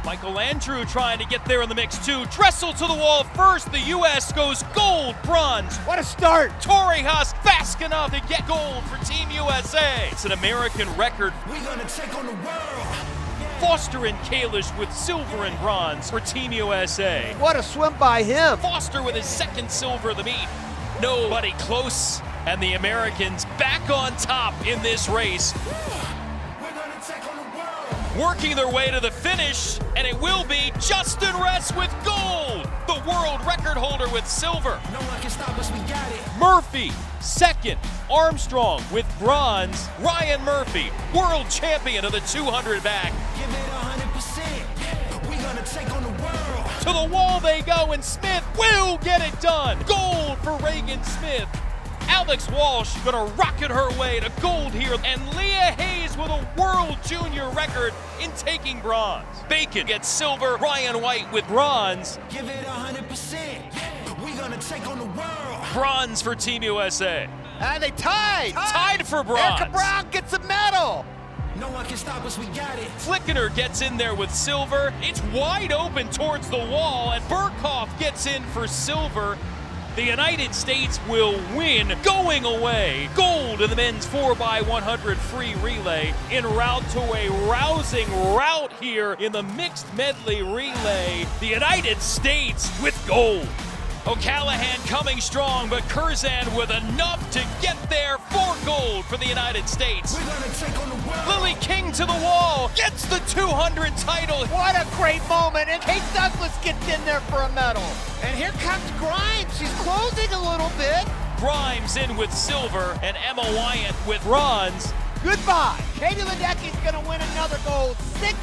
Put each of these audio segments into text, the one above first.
Michael Andrew trying to get there in the mix too. Dressel to the wall first. The U.S. goes gold, bronze. What a start! Torrijos fast enough to get gold for Team USA. It's an American record. We're gonna take on the world. Foster and Kalish with silver and bronze for Team USA. What a swim by him! Foster with his second silver of the meet. Nobody close. And the Americans back on top in this race. We're gonna take on the world. Working their way to the finish, and it will be Justin Ress with gold. The world record holder with silver. No one can stop us, we got it. Murphy, second. Armstrong with bronze. Ryan Murphy, world champion of the 200 back. Give it 100%. We're gonna take on the world. To the wall they go, and Smith will get it done. Gold for Reagan Smith. Alex Walsh gonna rocket her way to gold here, and Leah Hayes with a world junior record in taking bronze. Bacon gets silver, Ryan White with bronze. Give it 100%. We're gonna take on the world. Bronze for Team USA. And they tied! Tied for bronze. Erica Brown gets a medal! No one can stop us, we got it. Flickener gets in there with silver. It's wide open towards the wall, and Burkhoff gets in for silver. The United States will win going away. Gold in the men's 4x100 free relay en route to a rousing rout here in the mixed medley relay. The United States with gold. O'Callahan coming strong, but Curzan with enough to get there for gold for the United States. We're gonna take on the world. Lily King to the wall, gets the 200 title. What a great moment, and Kate Douglas gets in there for a medal. And here comes Grimes, she's closing a little bit. Grimes in with silver, and Emma Wyatt with bronze. Goodbye. Katie Ledecky's gonna win another gold, 16th.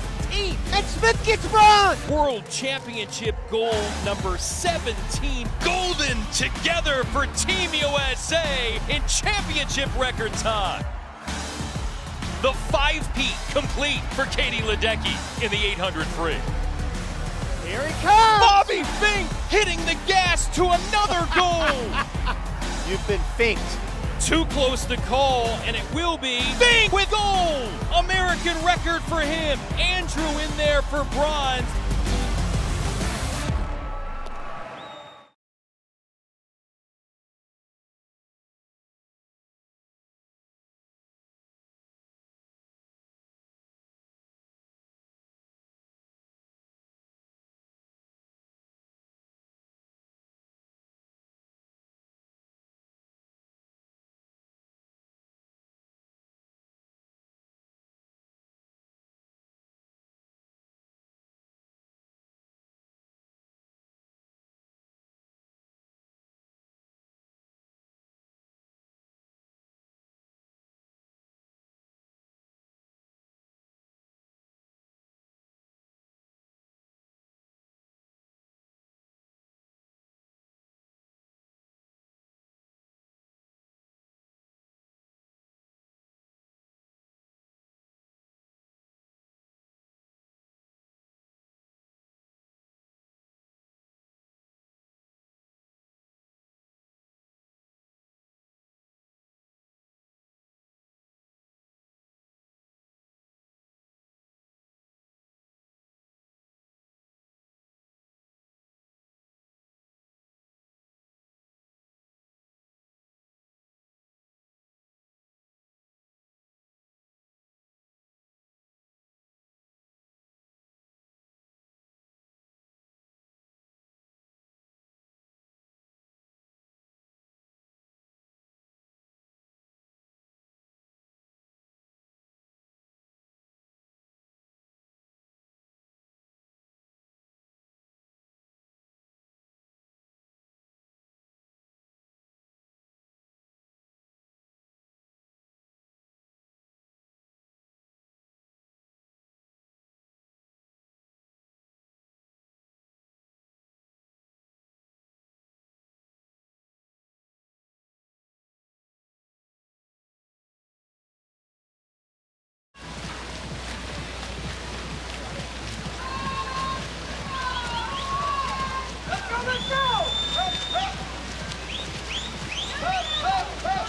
And Smith gets bronze. World Championship gold number 17. Golden together for Team USA in championship record time. The 5-peat complete for Katie Ledecky in the 800 free. Here he comes. Bobby Fink hitting the gas to another gold. You've been finked. Too close to call, and it will be Fink with gold! American record for him. Andrew in there for bronze.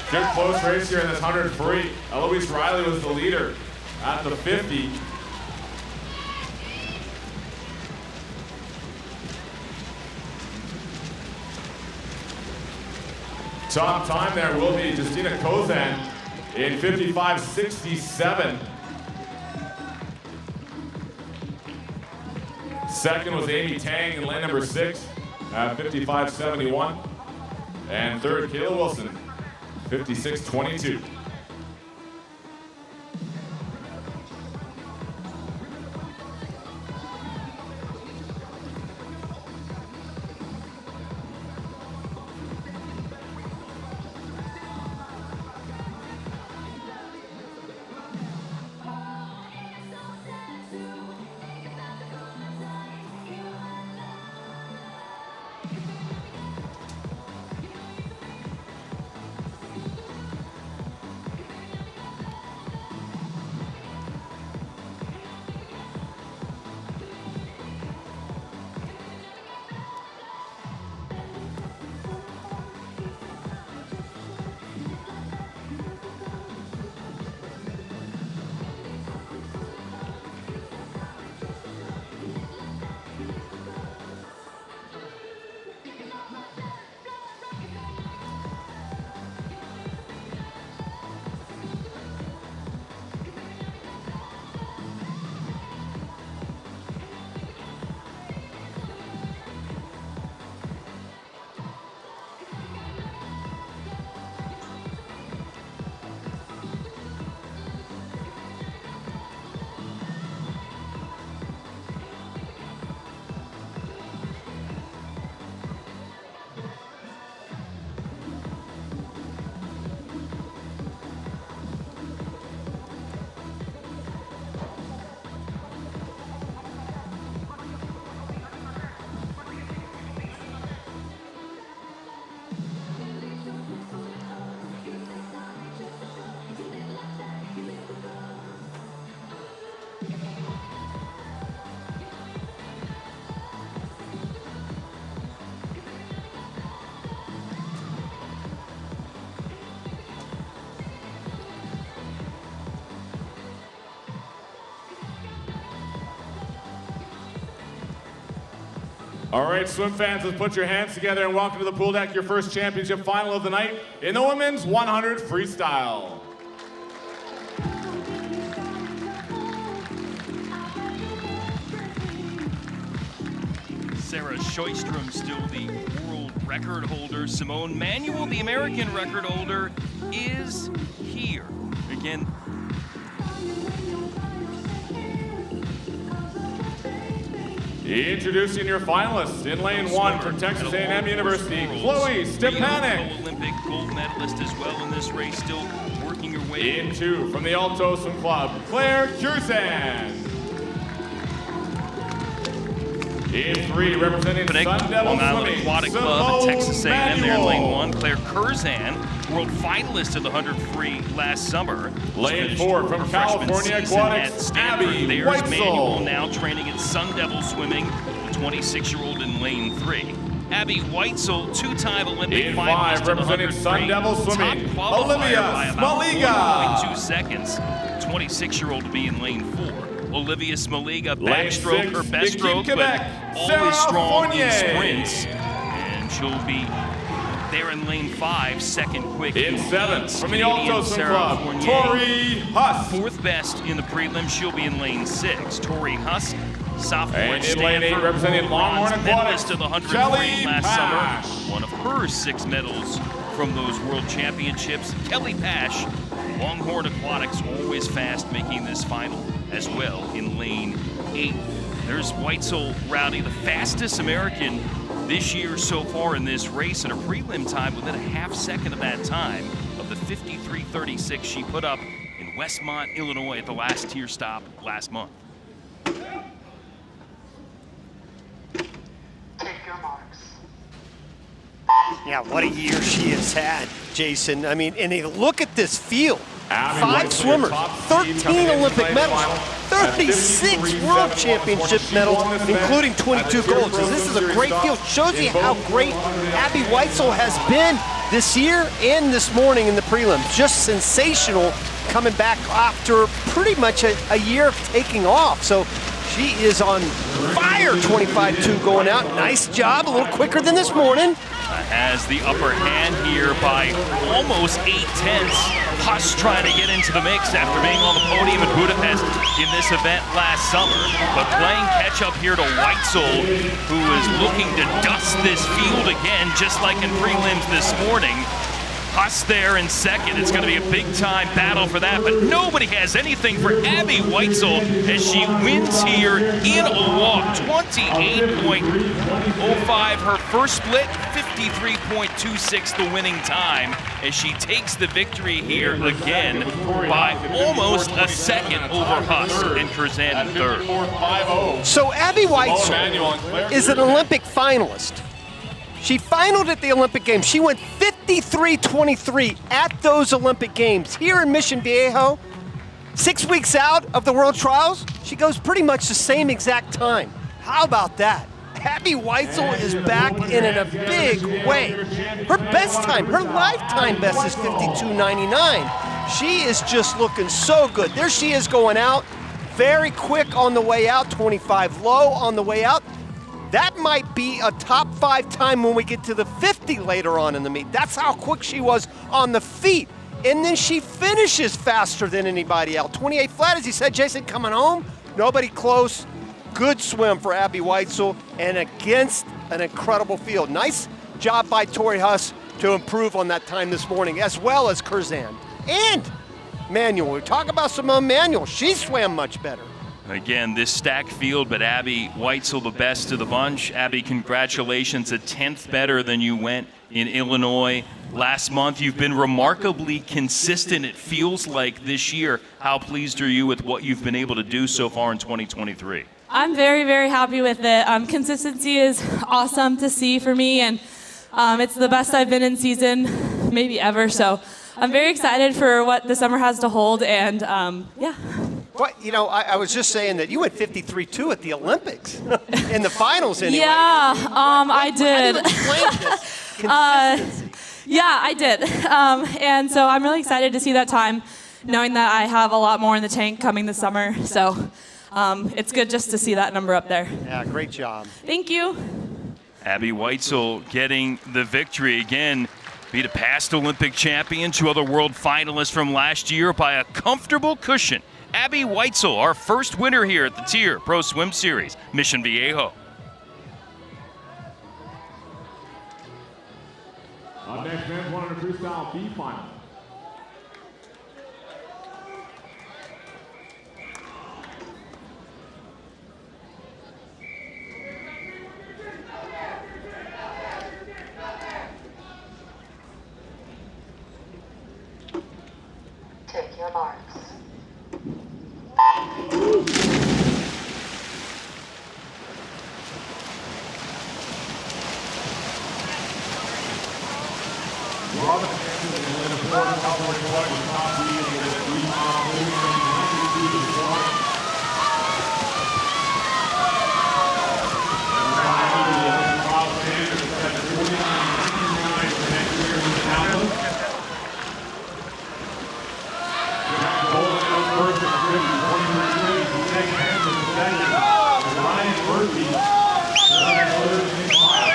Good close race here in this 100 free. Eloise Riley was the leader at the 50. Top time there will be Justina Kozan in 55.67. Second was Amy Tang in lane number 6 at 55.71. And third, Kayla Wilson, 56.22. All right, swim fans, let's put your hands together and welcome to the pool deck, your first championship final of the night in the women's 100 freestyle. Sarah Sjöström still the world record holder. Simone Manuel, the American record holder, is here. Again, introducing your finalists in lane 1 for Texas A&M University, Chloe Stepanek. Olympic gold medalist as well in this race, still working her way in 2 from the Alto Swim Club, Claire Curzan. In 3, representing Sun Devil Swimming, Aquatic Club at Texas A&M there in lane 1, Claire Curzan, world finalist of the 100 free last summer. Lane 4 from California Aquatics, Abby There's Manuel Weitzel. now training at Sun Devil Swimming, the 26-year-old in lane 3. Abby Weitzel, two-time Olympic in finalist 5, representing Sun Devil Swimming, Olivia Smaliga. 1.2 seconds, 26-year-old to be in lane 4. Olivia Smaliga, backstroke, her best stroke, but always strong in sprints. And she'll be there in lane 5, second quick. In 7, from the Alto Swim Sarah Club, Fournier, Tori Huss. 4th best in the prelim, she'll be in lane 6. Tori Huss, sophomore And at in lane 8, Stanford, representing Longhorn bronze Aquatics, medalist of the 100 Kelly free last Pash. summer. One of her 6 medals from those world championships. Kelly Pash, Longhorn Aquatics, always fast, making this final as well in lane 8. There's Weitzel Rowdy, the fastest American this year so far in this race, and a prelim time within a half second of that time of the 53.36 she put up in Westmont, Illinois at the last tier stop last month. Take your marks. Yeah, what a year she has had, Jason. I mean, and look at this field. Abby 5 Weitzel, swimmers, top seed, coming 13 into Olympic the medals, final. 36 world championship medals, including 22 golds. So this is a great field. Shows you how great Abby Weitzel has been this year and this morning in the prelims. Just sensational, coming back after pretty much a year of taking off. So She is on fire, 25-2 going out. Nice job, a little quicker than this morning. Has the upper hand here by almost 8/10. Huss trying to get into the mix after being on the podium in Budapest in this event last summer, but playing catch up here to Weitzel, who is looking to dust this field again, just like in prelims this morning. Huss there in second. It's going to be a big-time battle for that, but nobody has anything for Abby Weitzel as she wins here in a walk. 28.05 her first split, 53.26 the winning time as she takes the victory here again by almost a second over Huss and Curzan in third. So Abby Weitzel is an Olympic finalist. She finaled at the Olympic Games. She went 53-23 at those Olympic Games. Here in Mission Viejo, 6 weeks out of the World Trials, she goes pretty much the same exact time. How about that? Abby Weitzel is back in a big way. Her best time, her lifetime best is 52.99. She is just looking so good. There she is going out, very quick on the way out, 25 low on the way out. That might be a top 5 time when we get to the 50 later on in the meet. That's how quick she was on the feet. And then she finishes faster than anybody else. 28 flat, as you said, Jason, coming home. Nobody close. Good swim for Abby Weitzel and against an incredible field. Nice job by Tori Huss to improve on that time this morning, as well as Curzan. And Manuel, we talk about Simone Manuel. She swam much better. Again, this stacked field, but Abby Weitzel the best of the bunch. Abby, congratulations, a 10th better than you went in Illinois last month. You've been remarkably consistent, it feels like, this year. How pleased are you with what you've been able to do so far in 2023? I'm very, very happy with it. Consistency is awesome to see for me, and it's the best I've been in season, maybe ever. So I'm very excited for what the summer has to hold, and yeah. Well, you know, I was just saying that you went 53-2 at the Olympics in the finals anyway. Yeah, I did. How do you explain this consistency? Yeah, I did. And so I'm really excited to see that time, knowing that I have a lot more in the tank coming this summer. So it's good just to see that number up there. Yeah, great job. Thank you. Abby Weitzel getting the victory again. Beat a past Olympic champion, 2 other world finalists from last year by a comfortable cushion. Abby Weitzel, our first winner here at the TYR Pro Swim Series, Mission Viejo. Up next, men's 100 freestyle B final. Take your marks. Robin Hansen and Elena Ford, Cowboy Boy, with top lead with a 3-mile lead, 92 to 1. And finally, the Olympic trial standard is set at 49.99 for next year in Minneapolis. Jack Dolan out first at 50, 23 Meg Hansen in second. And Ryan Murphy in third and final.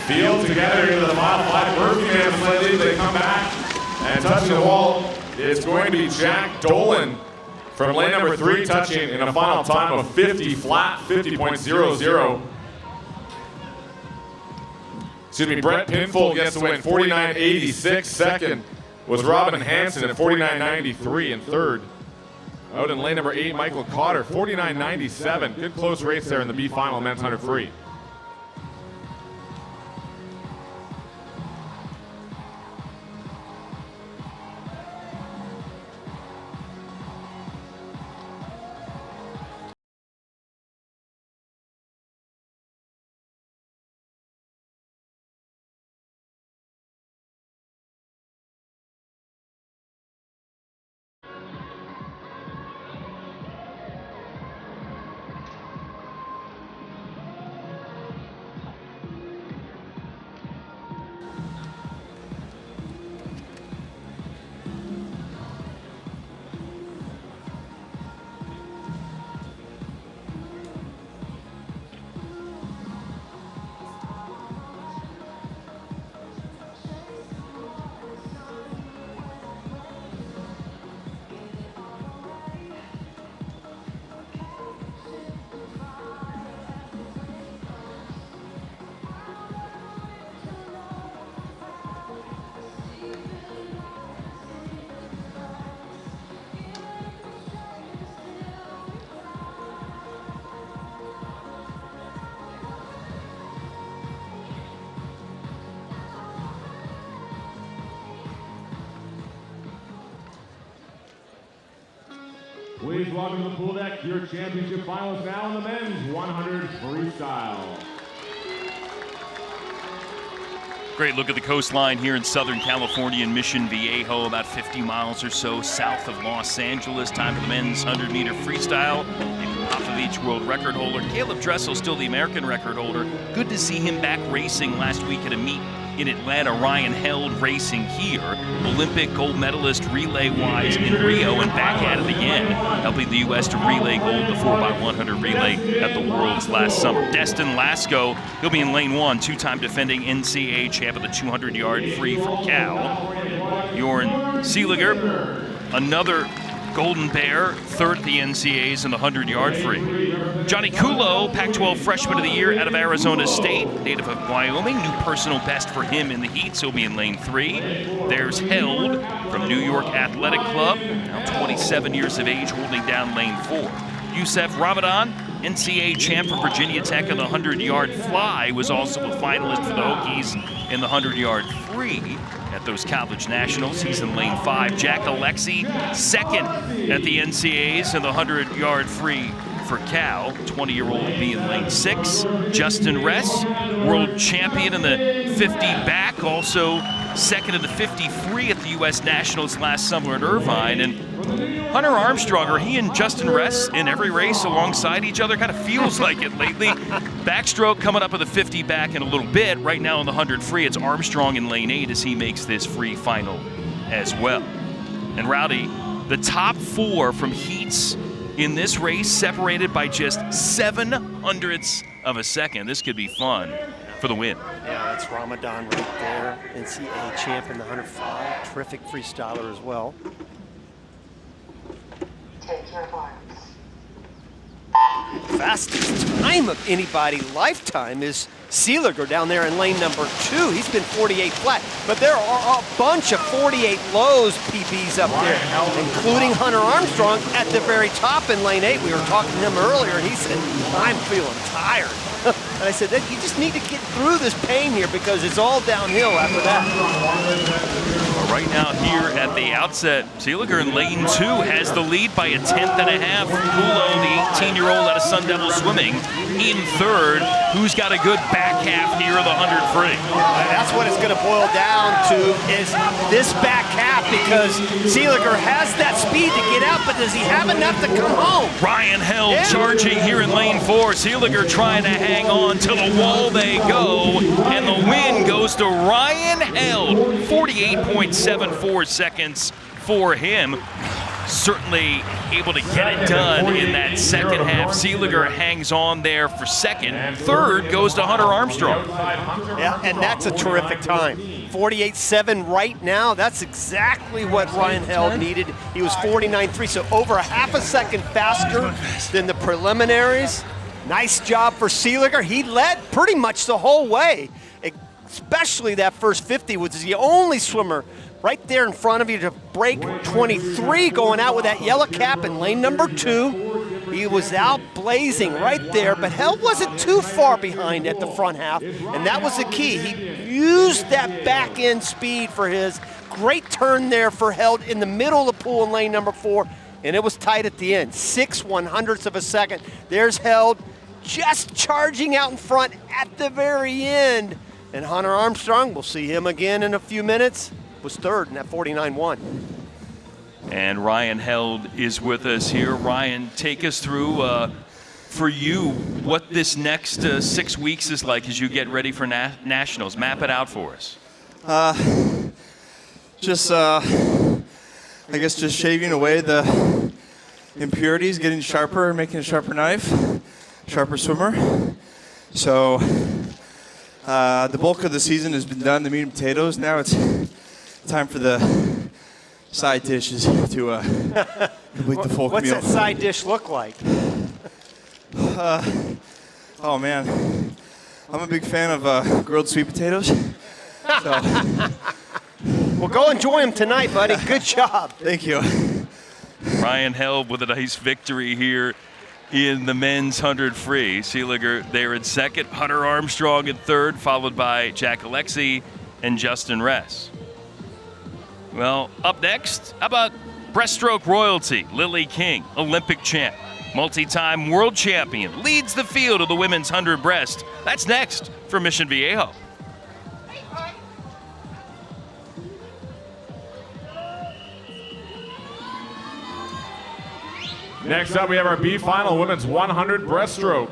Field together into the final 5. Murphy man slightly. They come back and touching the wall. It's going to be Jack Dolan from lane number 3 touching in a final time of 50 flat, 50.00. Excuse me, Brett Pinfold gets the win, 49.86. Second was Robin Hansen at 49.93 and third. Out in lane number 8, Michael Cotter, 49.97. Good close race there in the B final men's 100 free. Ladies, welcome to the pool deck. Your championship finals now in the men's 100 freestyle. Great look at the coastline here in Southern California in Mission Viejo, about 50 miles or so south of Los Angeles. Time for the men's 100-meter freestyle. Popovich world record holder. Caleb Dressel still the American record holder. Good to see him back racing last week at a meet in Atlanta. Ryan Held racing here. Olympic gold medalist relay-wise in Rio and back at it again, helping the U.S. to relay gold the 4x100 relay at the Worlds last summer. Destin Lasco, he'll be in lane 1, two-time defending NCAA champ of the 200-yard free from Cal. Jorn Seeliger, another Golden Bear, third at the NCAAs in the 100-yard free. Johnny Kulo, Pac-12 Freshman of the Year out of Arizona State, native of Wyoming. New personal best for him in the heats. He'll be in lane 3. There's Held from New York Athletic Club, now 27 years of age, holding down lane 4. Yusef Ramadan, NCAA champ from Virginia Tech in the 100-yard fly, was also a finalist for the Hokies in the 100-yard free at those college nationals. He's in lane 5. Jack Alexey, second at the NCAAs in the 100-yard free for Cal. 20-year-old will be in lane 6. Justin Ress, world champion in the 50 back, also second in the 53 at the U.S. Nationals last summer at Irvine. And Hunter Armstrong, or he and Justin Ress in every race alongside each other, kind of feels like it lately. Backstroke coming up with the 50 back in a little bit. Right now in the 100 free, it's Armstrong in lane 8 as he makes this free final as well. And Rowdy, the top 4 from heats in this race separated by just 0.07 of a second. This could be fun for the win. Yeah, that's Ramadan right there, NCAA champ in the 105. Terrific freestyler as well. Take your marks. Fastest time of anybody lifetime is Seeliger down there in lane number 2. He's been 48 flat, but there are a bunch of 48 lows PBs up there, including Hunter Armstrong at the very top in lane 8. We were talking to him earlier, and he said, I'm feeling tired. And I said, you just need to get through this pain here because it's all downhill after that. Right now here at the outset, Seeliger in lane 2 has the lead by 1.5 tenths. Kulo, the 18-year-old out of Sun Devil Swimming, in third. Who's got a good back half here of the 100 free? That's what it's going to boil down to, is this back half, because Seeliger has that speed to get out, but does he have enough to come home? Ryan Held charging here in lane 4. Seeliger trying to hang on to the wall they go, and the win goes to Ryan Held. 48.74 seconds for him. Certainly able to get it done in that second half. Seeliger hangs on there for second. Third goes to Hunter Armstrong. Yeah, and that's a terrific time. 48.7 right now. That's exactly what Ryan Held needed. He was 49.3, so over a half a second faster than the preliminaries. Nice job for Seeliger. He led pretty much the whole way, especially that first 50, was the only swimmer right there in front of you to break 23, going out with that yellow cap in lane number 2. He was out blazing right there, but Held wasn't too far behind at the front half, and that was the key. He used that back end speed for his great turn there for Held in the middle of the pool in lane number 4, and it was tight at the end. 6/100ths of a second. There's Held just charging out in front at the very end. And Hunter Armstrong, we'll see him again in a few minutes, was third in that 49.1. And Ryan Held is with us here. Ryan, take us through, for you, what this next 6 weeks is like as you get ready for nationals. Map it out for us. I guess just shaving away the impurities, getting sharper, making a sharper knife, sharper swimmer. So the bulk of the season has been done, the meat and potatoes. Now it's time for the side dishes to complete the full meal. What's that side dish look like? Oh man, I'm a big fan of grilled sweet potatoes. So. Well, go enjoy them tonight, buddy. Good job. Thank you. Ryan Held with a nice victory here in the men's 100 free. Seeliger there in second, Hunter Armstrong in third, followed by Jack Alexey and Justin Ress. Well, up next, how about Breaststroke royalty, Lily King, Olympic champ, multi-time world champion, leads the field of the women's 100 breast. That's next for Mission Viejo. Next up, we have our B final, women's 100 breaststroke.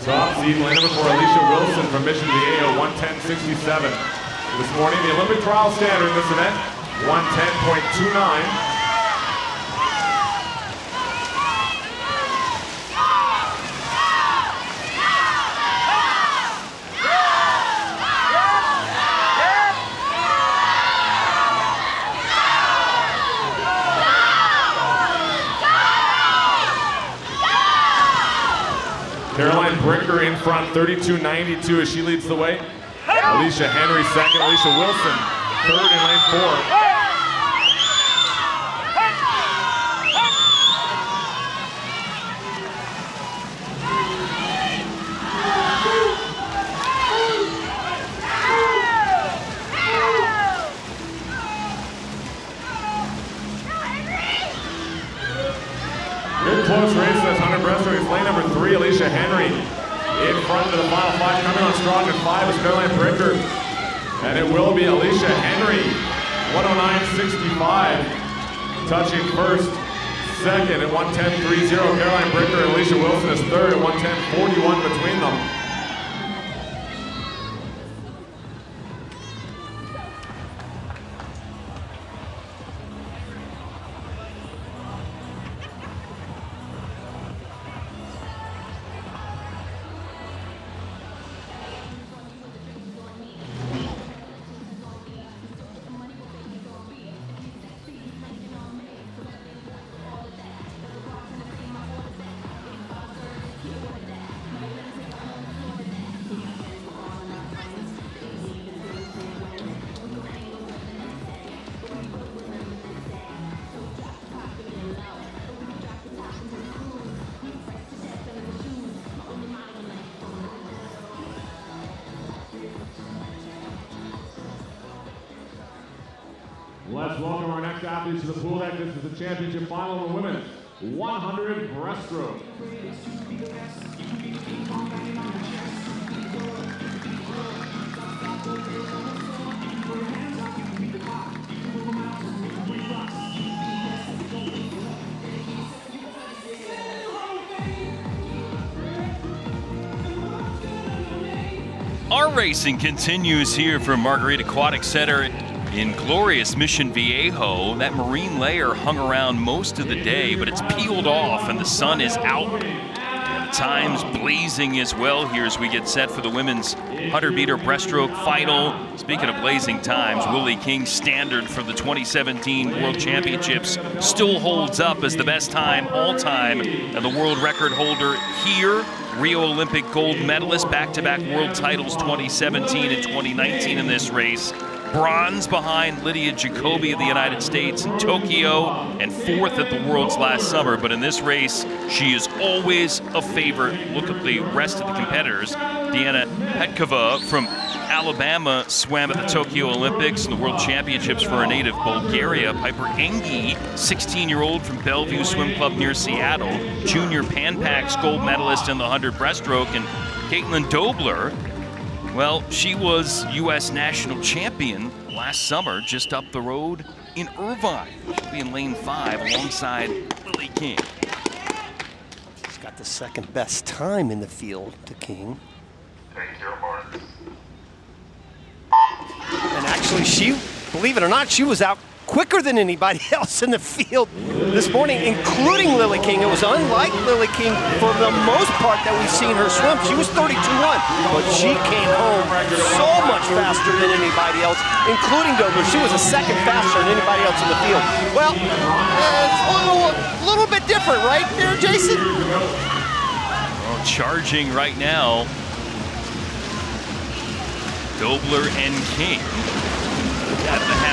Top seed, lane number 4, Alicia Wilson from Mission Viejo, 110.67. This morning, the Olympic trial standard in this event, 110.29. Caroline Brinker in front, 32.92 as she leads the way. Alicia Henry second, Alicia Wilson third in lane 4. Good close race in this 100 breaststroke. It's lane number 3, Alicia Henry. In front of the final 5, coming on strong at 5 is Caroline Brinker. And it will be Alicia Henry, 109.65. Touching first, second at 110.30. Caroline Brinker and Alicia Wilson is third at 110.41 between them. Let's welcome our next athletes to the pool deck. This is the championship final of the women's 100 breaststroke. Our racing continues here from Marguerite Aquatic Center in glorious Mission Viejo. That marine layer hung around most of the day, but it's peeled off and the sun is out. And the time's blazing as well here as we get set for the women's 100-meter breaststroke final. Speaking of blazing times, Lily King's standard for the 2017 World Championships still holds up as the best time all time, and the world record holder here, Rio Olympic gold medalist, back-to-back world titles 2017 and 2019 in this race. Bronze behind Lydia Jacoby of the United States in Tokyo, and 4th at the Worlds last summer. But in this race, she is always a favorite. Look at the rest of the competitors. Deanna Petkova from Alabama swam at the Tokyo Olympics and the World Championships for her native Bulgaria. Piper Engi, 16-year-old from Bellevue Swim Club near Seattle, junior Pan Pacs gold medalist in the 100 breaststroke. And Caitlin Dobler, well, she was U.S. national champion last summer just up the road in Irvine. She'll be in lane 5 alongside Lily King. She's got the second best time in the field to King. Take your marks. And actually, she, believe it or not, she was out quicker than anybody else in the field this morning, including Lily King. It was unlike Lily King for the most part that we've seen her swim. She was 32.1, but she came home so much faster than anybody else, including Dobler. She was a second faster than anybody else in the field. Well, it's a little bit different, right there, Jason? Well, charging right now, Dobler and King.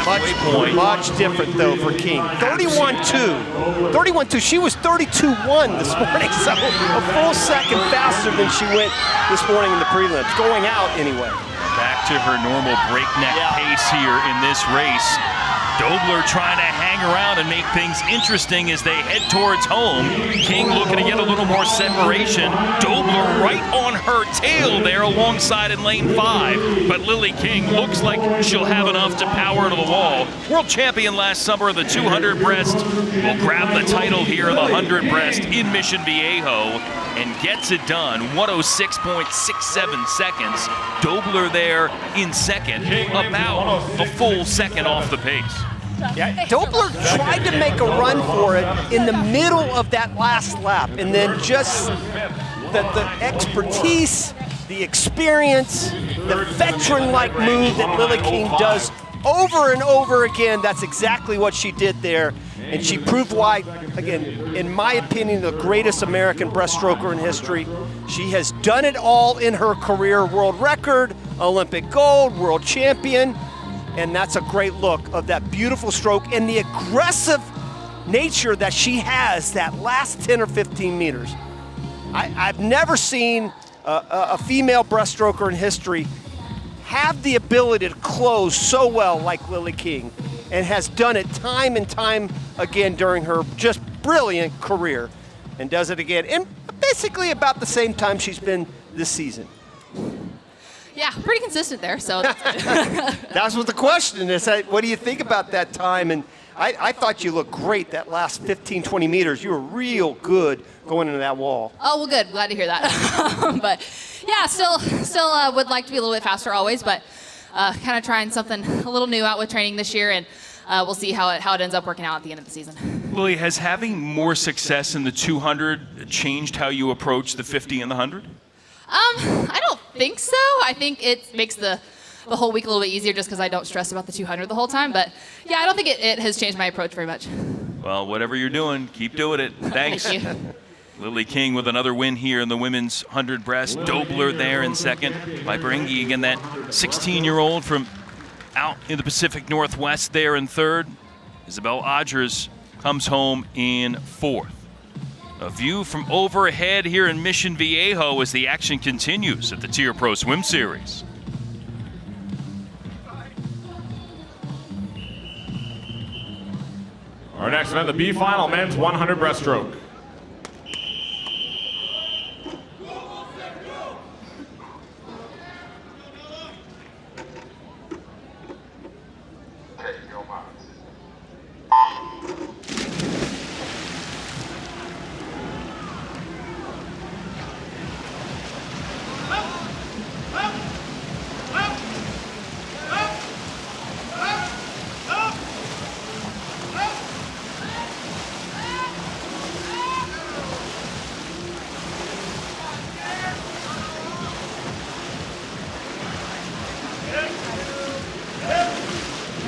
halfway point. Much different, though, for King. 31-2. 31-2. She was 32-1 this morning, so a full second faster than she went this morning in the prelims, going out anyway. Back to her normal breakneck pace here in this race. Dobler trying to hang around and make things interesting as they head towards home. King looking to get a little more separation. Dobler right on her tail there alongside in lane 5. But Lily King looks like she'll have enough to power to the wall. World champion last summer of the 200 breast will grab the title here of the 100 breast in Mission Viejo and gets it done. 106.67 seconds. Dobler there in second, about a full second off the pace. Yeah, Dobler tried to make a run for it in the middle of that last lap, and then just the expertise, the experience, the veteran-like move that Lily King does over and over again. That's exactly what she did there, and she proved why, again, in my opinion, the greatest American breaststroker in history. She has done it all in her career: world record, Olympic gold, world champion. And that's a great look of that beautiful stroke and the aggressive nature that she has that last 10 or 15 meters. I've never seen a female breaststroker in history have the ability to close so well like Lily King, and has done it time and time again during her just brilliant career, and does it again in basically about the same time she's been this season. Yeah, pretty consistent there, so that's good. That's what the question is. What do you think about that time? And I thought you looked great that last 15, 20 meters. You were real good going into that wall. Oh, well, good. Glad to hear that. But, yeah, still would like to be a little bit faster always, but kind of trying something a little new out with training this year, and we'll see how it ends up working out at the end of the season. Lily, has having more success in the 200 changed how you approach the 50 and the 100? I don't think so. I think it makes the whole week a little bit easier just because I don't stress about the 200 the whole time. But, yeah, I don't think it has changed my approach very much. Well, whatever you're doing, keep doing it. Thanks. Thank you. Lily King with another win here in the women's 100 breast. Dobler there in second. Viperinghi, again, that 16-year-old from out in the Pacific Northwest there in third. Isabel Odgers comes home in fourth. A view from overhead here in Mission Viejo as the action continues at the TYR Pro Swim Series. Our next event, the B final, men's 100 breaststroke.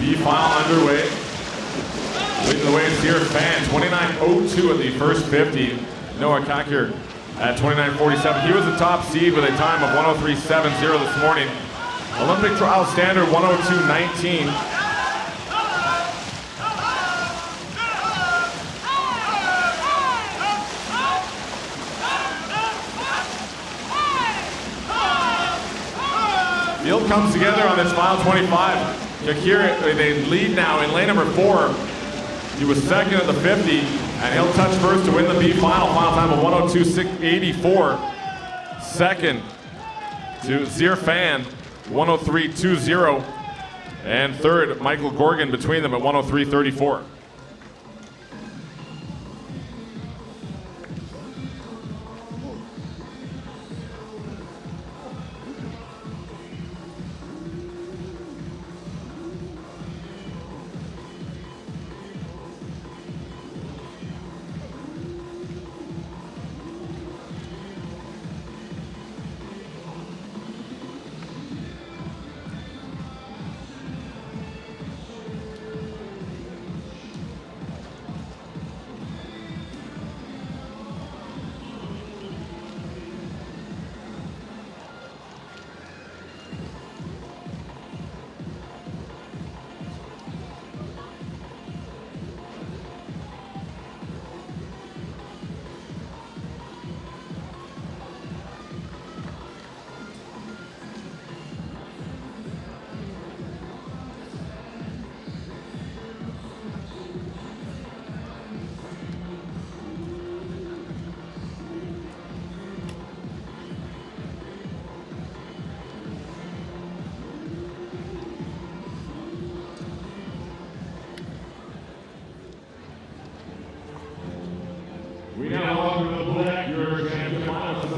B-final underway. Leading the way is here, Fan, 29.02 at the first 50. Noah Kakir at 29.47. He was the top seed with a time of 103.70 this morning. Olympic trial standard 102.19. Field comes together on this final 25. Kakir, they lead now in lane number 4. He was second at the 50, and he'll touch first to win the B final. Final time of 102.84. Second to Zirfan, 103.20. And third, Michael Gorgon between them at 103.34.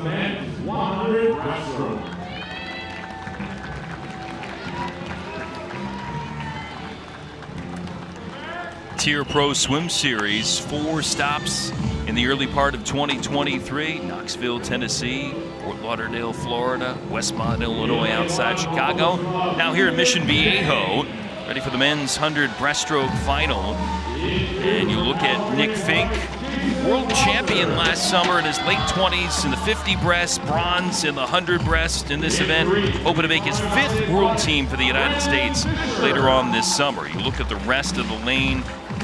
the men's 100 breaststroke. TYR Pro Swim Series, 4 stops in the early part of 2023. Knoxville, Tennessee, Fort Lauderdale, Florida, Westmont, Illinois, outside Chicago. Now here in Mission Viejo, ready for the men's 100 breaststroke final. And you look at Nick Fink, world champion last summer in his late 20s in the 50 breast, bronze in the 100 breast in this event, hoping to make his 5th world team for the United States later on this summer. You look at the rest of the lane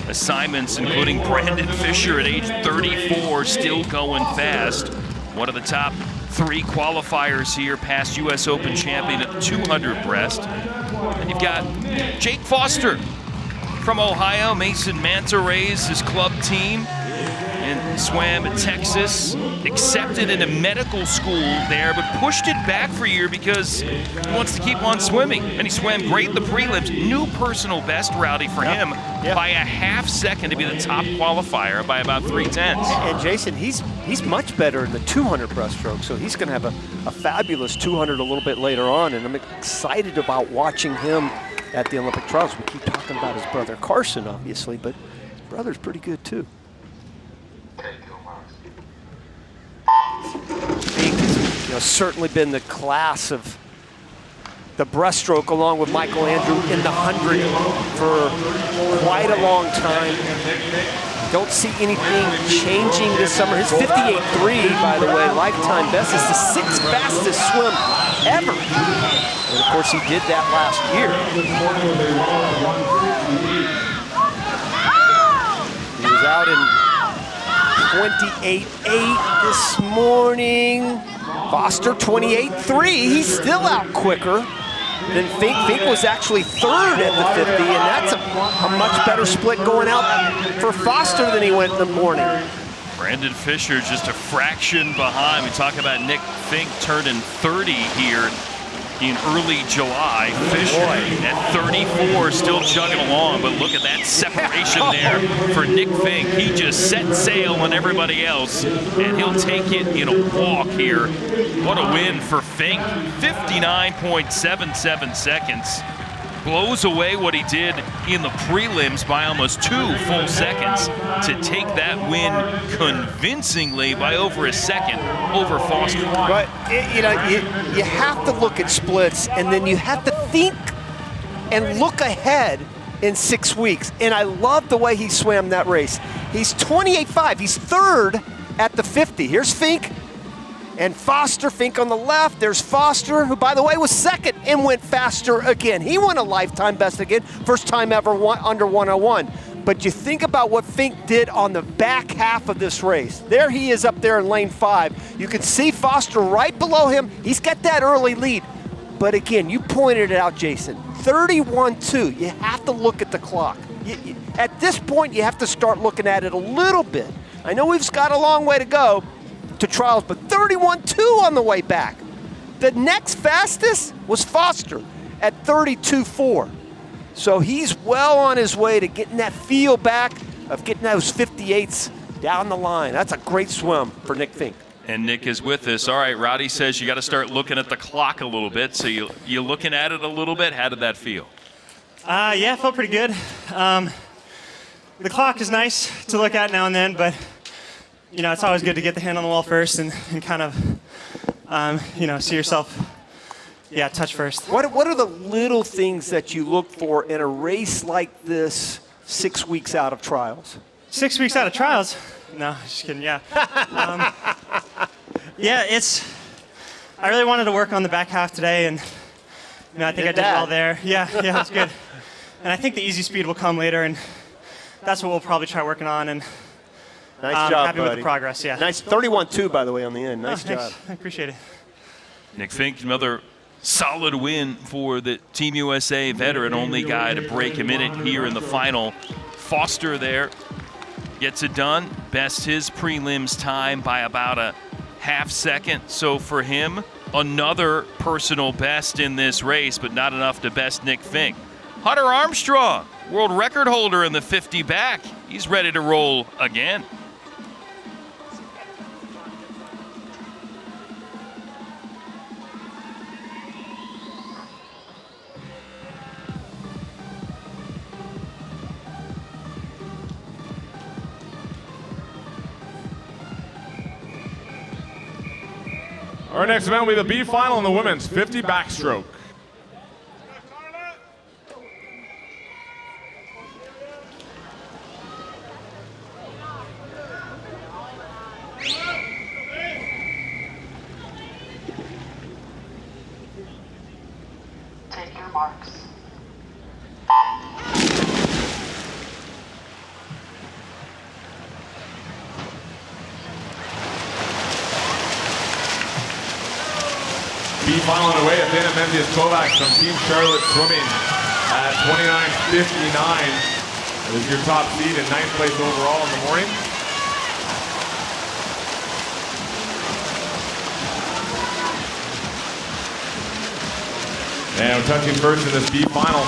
assignments, including Brandon Fisher at age 34, still going fast. One of the top 3 qualifiers here, past U.S. Open champion at the 200 breast. And you've got Jake Foster from Ohio, Mason Manta Rays, his club team, and swam in Texas, accepted into medical school there, but pushed it back for a year because he wants to keep on swimming. And he swam great in the prelims. New personal best, Rowdy, for him by a half second to be the top qualifier by about 3/10. And Jason, he's much better in the 200 breaststroke, so he's going to have a fabulous 200 a little bit later on, and I'm excited about watching him at the Olympic trials. We keep talking about his brother Carson, obviously, but his brother's pretty good too. Fink has certainly been the class of the breaststroke, along with Michael Andrew in the 100 for quite a long time. Don't see anything changing this summer. His 58.3, by the way, lifetime best, is the 6th fastest swim ever. And of course, he did that last year. He was out in 28.8 this morning. Foster 28.3. He's still out quicker than Fink. Fink was actually 3rd at the 50, and that's a much better split going out for Foster than he went in the morning. Brandon Fisher just a fraction behind. We talk about Nick Fink turning 30 here in early July. Fisher at 34 still chugging along, but look at that separation there for Nick Fink. He just set sail on everybody else, and he'll take it in a walk here. What a win for Fink. 59.77 seconds. Blows away what he did in the prelims by almost 2 full seconds to take that win convincingly by over a second over Foster. But you have to look at splits, and then you have to think and look ahead in 6 weeks. And I love the way he swam that race. He's 28.5. He's 3rd at the 50. Here's Fink and Foster. Fink on the left. There's Foster, who, by the way, was 2nd and went faster again. He won a lifetime best again, first time ever under 101. But you think about what Fink did on the back half of this race. There he is up there in lane 5. You can see Foster right below him. He's got that early lead. But again, you pointed it out, Jason, 31.2. You have to look at the clock. At this point, you have to start looking at it a little bit. I know we've got a long way to go to trials, but 31.2 on the way back. The next fastest was Foster at 32.4. So he's well on his way to getting that feel back of getting those 58s down the line. That's a great swim for Nick Fink. And Nick is with us. All right, Rowdy says you got to start looking at the clock a little bit. So you looking at it a little bit. How did that feel? Yeah, it felt pretty good. The clock is nice to look at now and then, but it's always good to get the hand on the wall first and kind of, see yourself, touch first. What are the little things that you look for in a race like this 6 weeks out of trials? 6 weeks out of trials? No, just kidding, yeah. I really wanted to work on the back half today, and I think I did well there. Yeah, that's good. And I think the easy speed will come later, and that's what we'll probably try working on. And nice job, happy buddy. with the progress, yeah. Nice, 31.2, by the way, on the end. Nice job. I appreciate it. Nick Fink, another solid win for the Team USA veteran, only guy to break a minute here in the final. Foster there gets it done. Best his prelims time by about a half second. So for him, another personal best in this race, but not enough to best Nick Fink. Hunter Armstrong, world record holder in the 50 back. He's ready to roll again. Our next event will be the B final in the women's 50 backstroke. Take your marks. B final underway at Dana Menzies Kovacs from Team Charlotte Swimming at 29:59. It is your top seed and 9th place overall in the morning. And touching first in this B final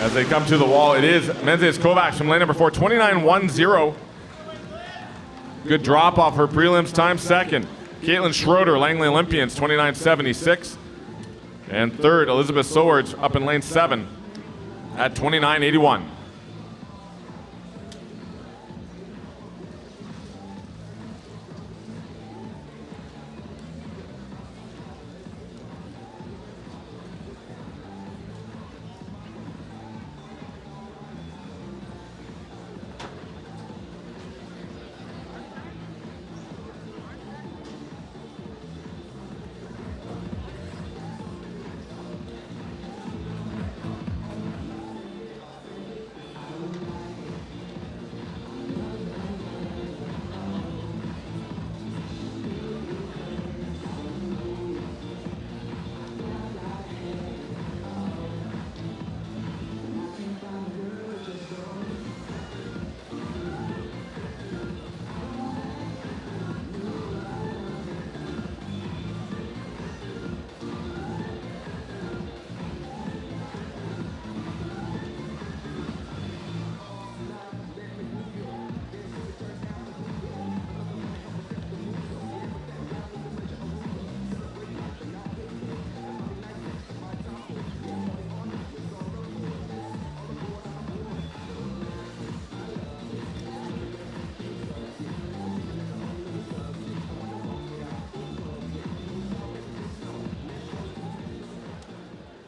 as they come to the wall. It is Menzies Kovacs from lane number 4, 29:10. Good drop off her prelims time. Second, Caitlin Schroeder, Langley Olympians, 29:76. And third, Elizabeth Swords up in lane 7 at 29:81.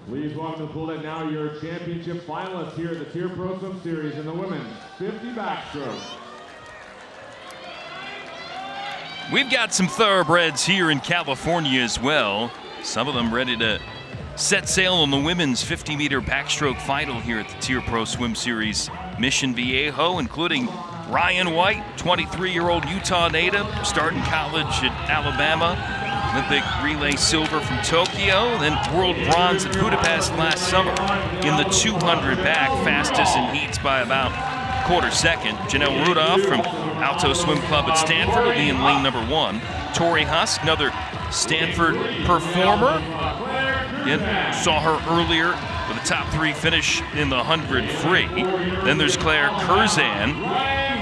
Please welcome to Bullet now your championship finalists here at the TYR Pro Swim Series in the women's 50 backstroke. We've got some thoroughbreds here in California as well. Some of them ready to set sail on the women's 50-meter backstroke final here at the TYR Pro Swim Series Mission Viejo, including Ryan White, 23-year-old Utah native, starting college at Alabama. Olympic relay silver from Tokyo, then world bronze at Budapest last summer in the 200 back, fastest in heats by about a quarter second. Janelle Rudolph from Alto Swim Club at Stanford will be in lane number 1. Tori Husk, another Stanford performer. Again, saw her earlier with a top 3 finish in the 100 free. Then there's Claire Curzan,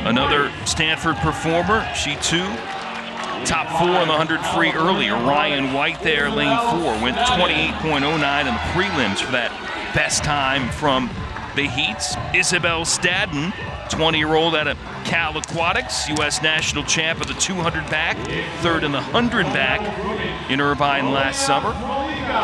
another Stanford performer. She too top 4 in the 100 free earlier. Ryan White there, lane 4, went 28.09 in the prelims for that best time from the heats. Isabel Stadden, 20-year-old out of Cal Aquatics, U.S. national champ of the 200 back, 3rd in the 100 back in Irvine last summer.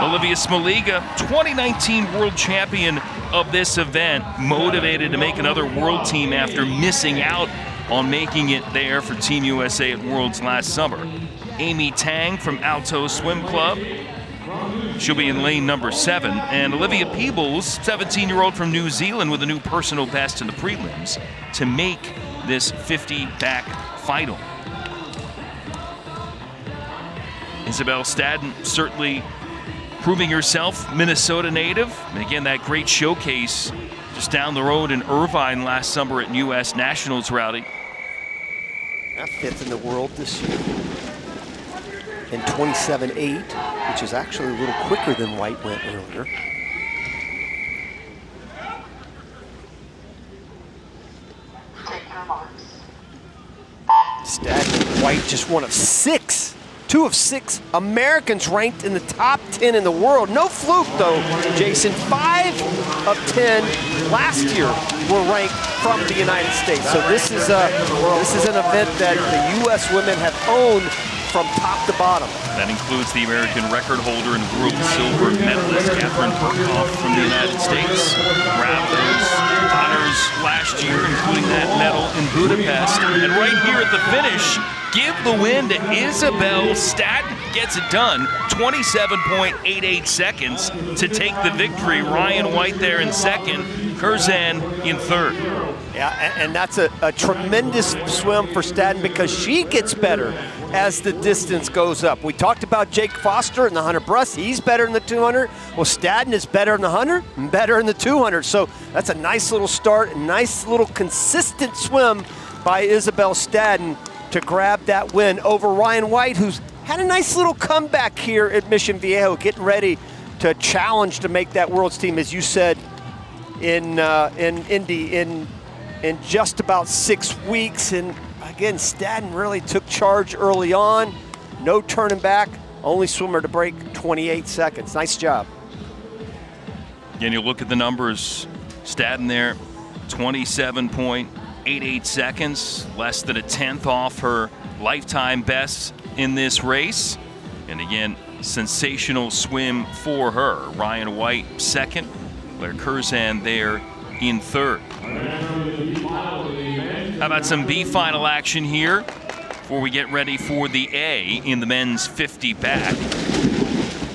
Olivia Smoliga, 2019 world champion of this event, motivated to make another world team after missing out on making it there for Team USA at Worlds last summer. Amy Tang from Alto Swim Club. She'll be in lane number 7. And Olivia Peebles, 17-year-old from New Zealand with a new personal best in the prelims to make this 50 back final. Isabel Stadden certainly proving herself, Minnesota native. And again, that great showcase just down the road in Irvine last summer at U.S. Nationals rally. 5th in the world this year. And 27.8, which is actually a little quicker than White went earlier. Take your marks. Stadden White just one of 6. 2 of 6 Americans ranked in the top 10 in the world. No fluke though, Jason. 5 of 10 last year were ranked from the United States. So this is an event that the U.S. women have owned from top to bottom. That includes the American record holder and world silver medalist Catherine Burkhoff from the United States. Grabbed those honors last year, including that medal in Budapest. And right here at the finish, give the win to Isabel Staten. Gets it done, 27.88 seconds to take the victory. Ryan White there in second, Curzan in third. Yeah, and that's a tremendous swim for Staten because she gets better as the distance goes up. We talked about Jake Foster in the 100 breast. He's better in the 200. Well, Staten is better in the 100 and better in the 200. So that's a nice little start, a nice little consistent swim by Isabel Staten to grab that win over Ryan White, who's had a nice little comeback here at Mission Viejo, getting ready to challenge to make that world's team, as you said, in Indy in just about 6 weeks. And again, Staten really took charge early on. No turning back, only swimmer to break 28 seconds. Nice job. Again, you look at the numbers, Staten there, 27.88 seconds, less than a tenth off her lifetime best in this race. And again, sensational swim for her. Ryan White second, Claire Curzan there in third. How about some B final action here before we get ready for the A in the men's 50 back.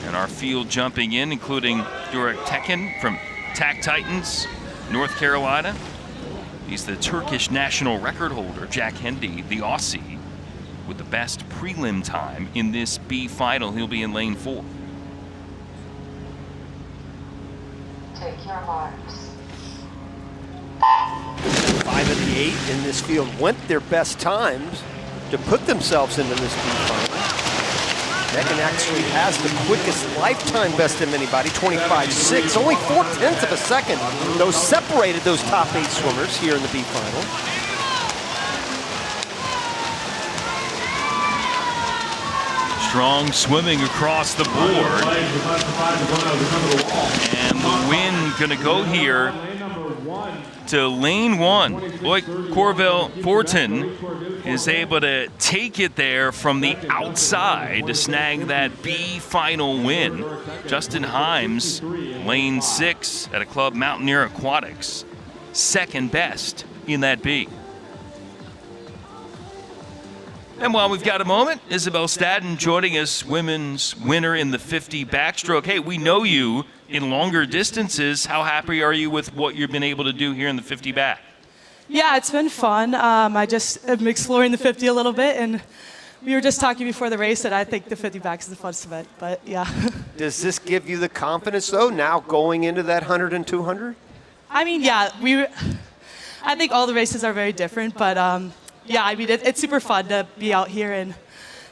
And our field jumping in, including Durek Tekin from TAC Titans, North Carolina. He's the Turkish national record holder, Jack Hendy, the Aussie, with the best prelim time in this B final. He'll be in lane 4. Take your marks. 5 of the 8 in this field went their best times to put themselves into this B final. Megan actually has the quickest lifetime best of anybody, 25.6, only 0.4 of a second. Those separated those top 8 swimmers here in the B final. Strong swimming across the board. And the win gonna go here to lane 1. Loic Corville-Fortin is able to take it there from the outside to snag that B final win. Justin Himes, lane 6 at a club Mountaineer Aquatics, second best in that B. And while we've got a moment, Isabel Staten joining us, women's winner in the 50 backstroke. Hey, we know you in longer distances. How happy are you with what you've been able to do here in the 50 back? Yeah, it's been fun. I just am exploring the 50 a little bit, and we were just talking before the race that I think the 50 back is the funnest event, but yeah. Does this give you the confidence, though, now going into that 100 and 200? I mean, yeah, I think all the races are very different, but yeah, I mean, it's super fun to be out here and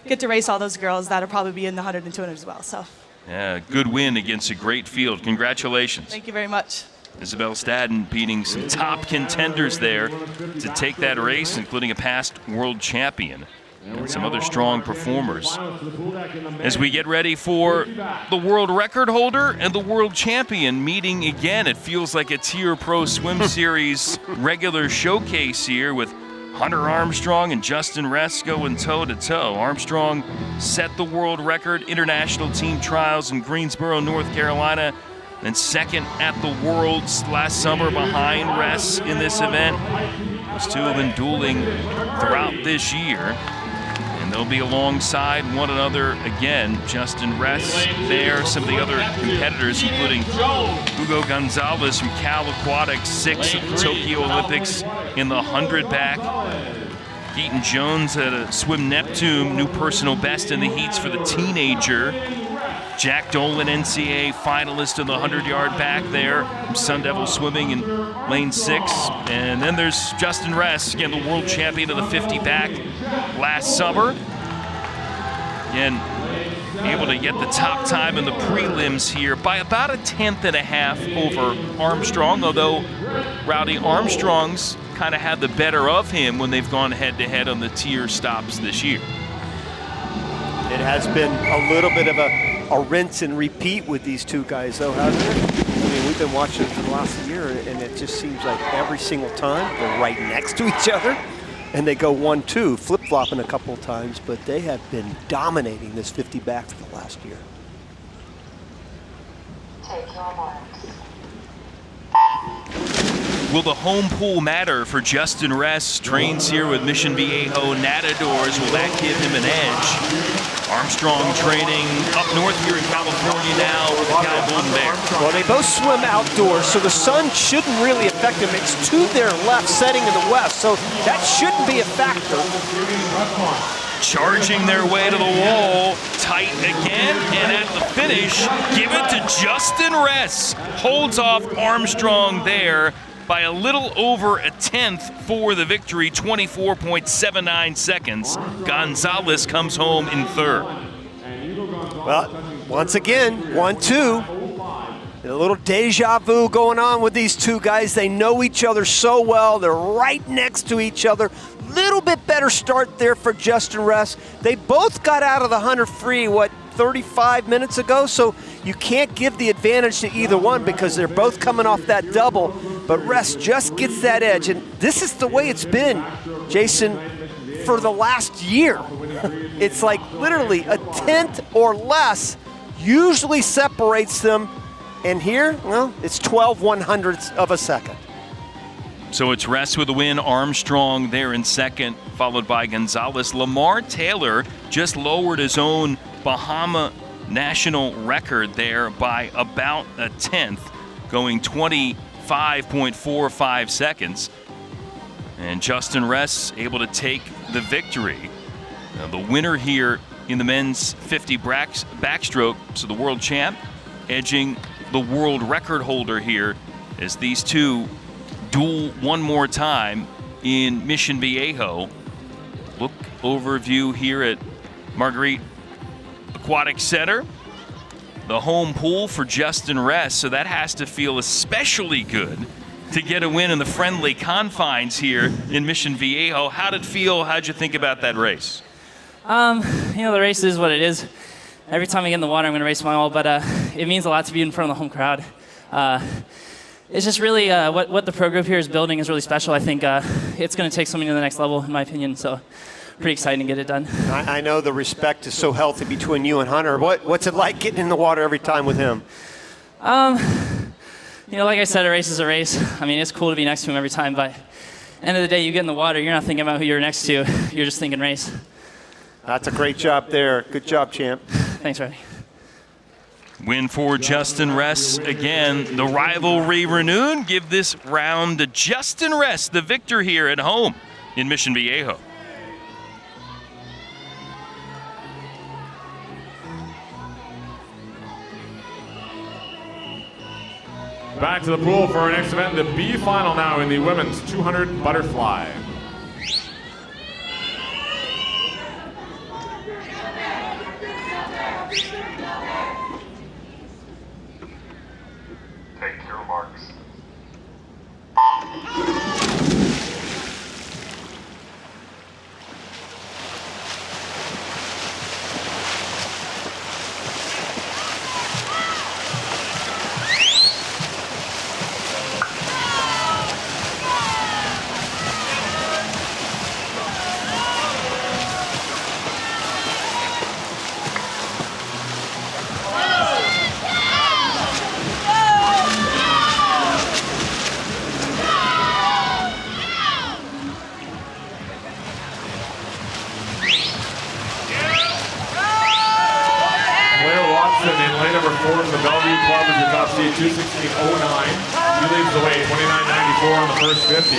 get to race all those girls that'll probably be in the 100 and 200 as well. So. Yeah, good win against a great field. Congratulations. Thank you very much. Isabel Staten beating some top contenders there to take that race, including a past world champion and some other strong performers. As we get ready for the world record holder and the world champion meeting again, it feels like a TYR Pro Swim Series regular showcase here with Hunter Armstrong and Justin Ress going toe-to-toe. Armstrong set the world record international team trials in Greensboro, North Carolina, and second at the Worlds last summer behind Ress in this event. Those two have been dueling throughout this year, and they'll be alongside one another again. Justin Ress there, some of the other competitors, including Hugo Gonzalez from Cal Aquatics, 6th at the Tokyo Olympics in the 100 back. Keaton Jones at a Swim Neptune, new personal best in the heats for the teenager. Jack Dolan, NCAA finalist in the 100-yard back there from Sun Devil Swimming in lane 6. And then there's Justin Ress, again, the world champion of the 50 back last summer. Again, able to get the top time in the prelims here by about a tenth and a half over Armstrong, although Rowdy Armstrong's kind of had the better of him when they've gone head-to-head on the TYR stops this year. It has been a little bit of a rinse and repeat with these two guys, though, hasn't it? I mean, we've been watching it for the last year, and it just seems like every single time they're right next to each other. and they go 1-2, flip-flopping a couple of times, but they have been dominating this 50 back for the last year. Take your marks. Will the home pool matter for Justin Ress? Trains here with Mission Viejo Natadors. Will that give him an edge? Armstrong training up north here in California now with the Cal Golden Bear. Well, they both swim outdoors, so the sun shouldn't really affect them. It's to their left, setting in the west, so that shouldn't be a factor. Charging their way to the wall, tight again, and at the finish, give it to Justin Ress. Holds off Armstrong there by a little over a tenth for the victory, 24.79 seconds. Gonzalez comes home in third. Well, once again, 1-2. A little deja vu going on with these two guys. They know each other so well. They're right next to each other. Little bit better start there for Justin Ress. They both got out of the 100 free, 35 minutes ago, so you can't give the advantage to either one because they're both coming off that double, but Ress just gets that edge, and this is the way it's been, Jason, for the last year. It's like literally a tenth or less usually separates them, and here, well, it's 12 100ths of a second. So it's Ress with the win, Armstrong there in second, followed by Gonzalez. Lamar Taylor just lowered his own Bahama national record there by about a tenth, going 25.45 seconds. And Justin Ress able to take the victory. Now the winner here in the men's 50 backstroke, so the world champ, edging the world record holder here as these two duel one more time in Mission Viejo. Look overview here at Marguerite Aquatic Center. The home pool for Justin Ress, so that has to feel especially good to get a win in the friendly confines here in Mission Viejo. How'd it feel? How'd you think about that race? The race is what it is. Every time I get in the water, I'm going to race my all, but it means a lot to be in front of the home crowd. It's just really what the pro group here is building is really special. I think it's going to take something to the next level, in my opinion. So pretty exciting to get it done. I know the respect is so healthy between you and Hunter. What's it like getting in the water every time with him? Like I said, a race is a race. I mean, it's cool to be next to him every time, but end of the day, you get in the water, you're not thinking about who you're next to. You're just thinking race. That's a great job there. Good job, champ. Thanks, Roddy. Win for Justin Ress again. The rivalry renewed. Give this round to Justin Ress, the victor here at home in Mission Viejo. Back to the pool for our next event, the B final now in the women's 200 butterfly. Take your marks. From the Bellevue Club is your top seed, 216.09. He leads the way, 29.94 on the first 50.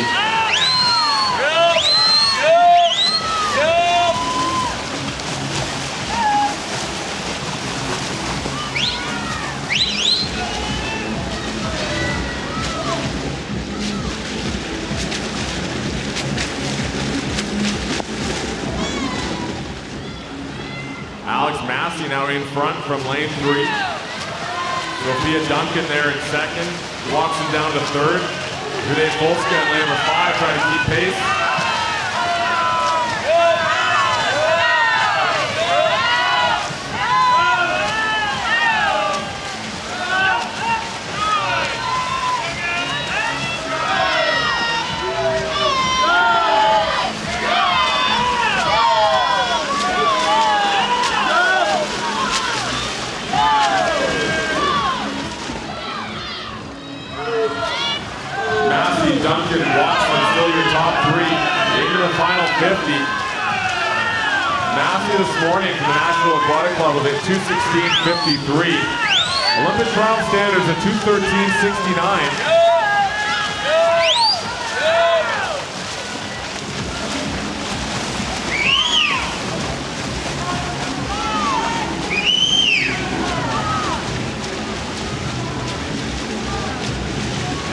Alex Massey now in front from lane 3. Sophia Duncan there in second. Walks him down to third. Uday Folska at lane number 5 trying to keep pace. morning from the National Aquatic Club was at 2:16.53. Olympic trial standards at 2:13.69.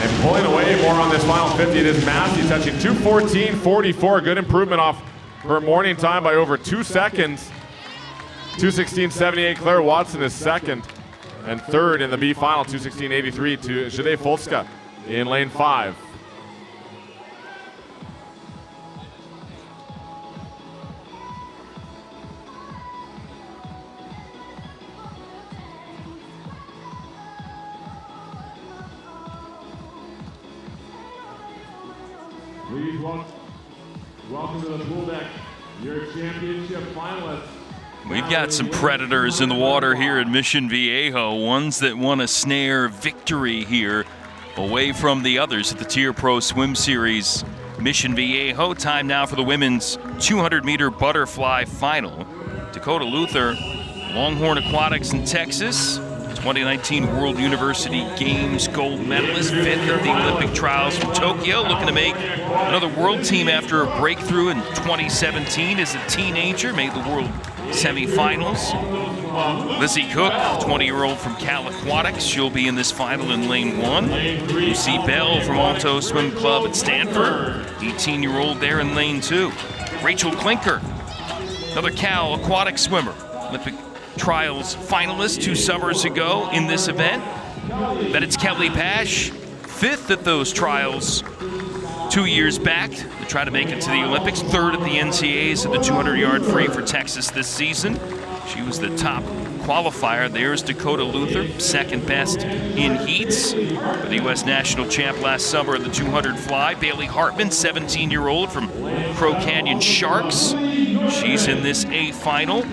And pulling away more on this final 50, it is Massey touching 2:14.44. Good improvement off her morning time by over 2 seconds. 2:16.78. Claire Watson is second and third in the B final. 2:16.83 to Jade Folska in lane 5. Please welcome to the pool deck your championship finalists. We've got some predators in the water here at Mission Viejo, ones that want to snare victory here away from the others at the TYR Pro Swim Series. Mission Viejo, time now for the women's 200-meter butterfly final. Dakota Luther, Longhorn Aquatics in Texas, 2019 World University Games gold medalist, 5th at the Olympic trials from Tokyo, looking to make another world team after a breakthrough in 2017 as a teenager, made the world semifinals. Lizzie Cook, 20-year-old from Cal Aquatics, she'll be in this final in lane 1. Lucy Bell from Alto Swim Club at Stanford, 18-year-old there in lane 2. Rachel Klinker, another Cal Aquatic swimmer, Olympic trials finalist 2 summers ago in this event. Then it's Kelly Pash, 5th at those trials 2 years back to try to make it to the Olympics, 3rd at the NCAAs at the 200-yard free for Texas this season. She was the top qualifier. There's Dakota Luther, 2nd best in heats for the U.S. national champ last summer at the 200 fly. Bailey Hartman, 17-year-old from Crow Canyon Sharks. She's in this A final.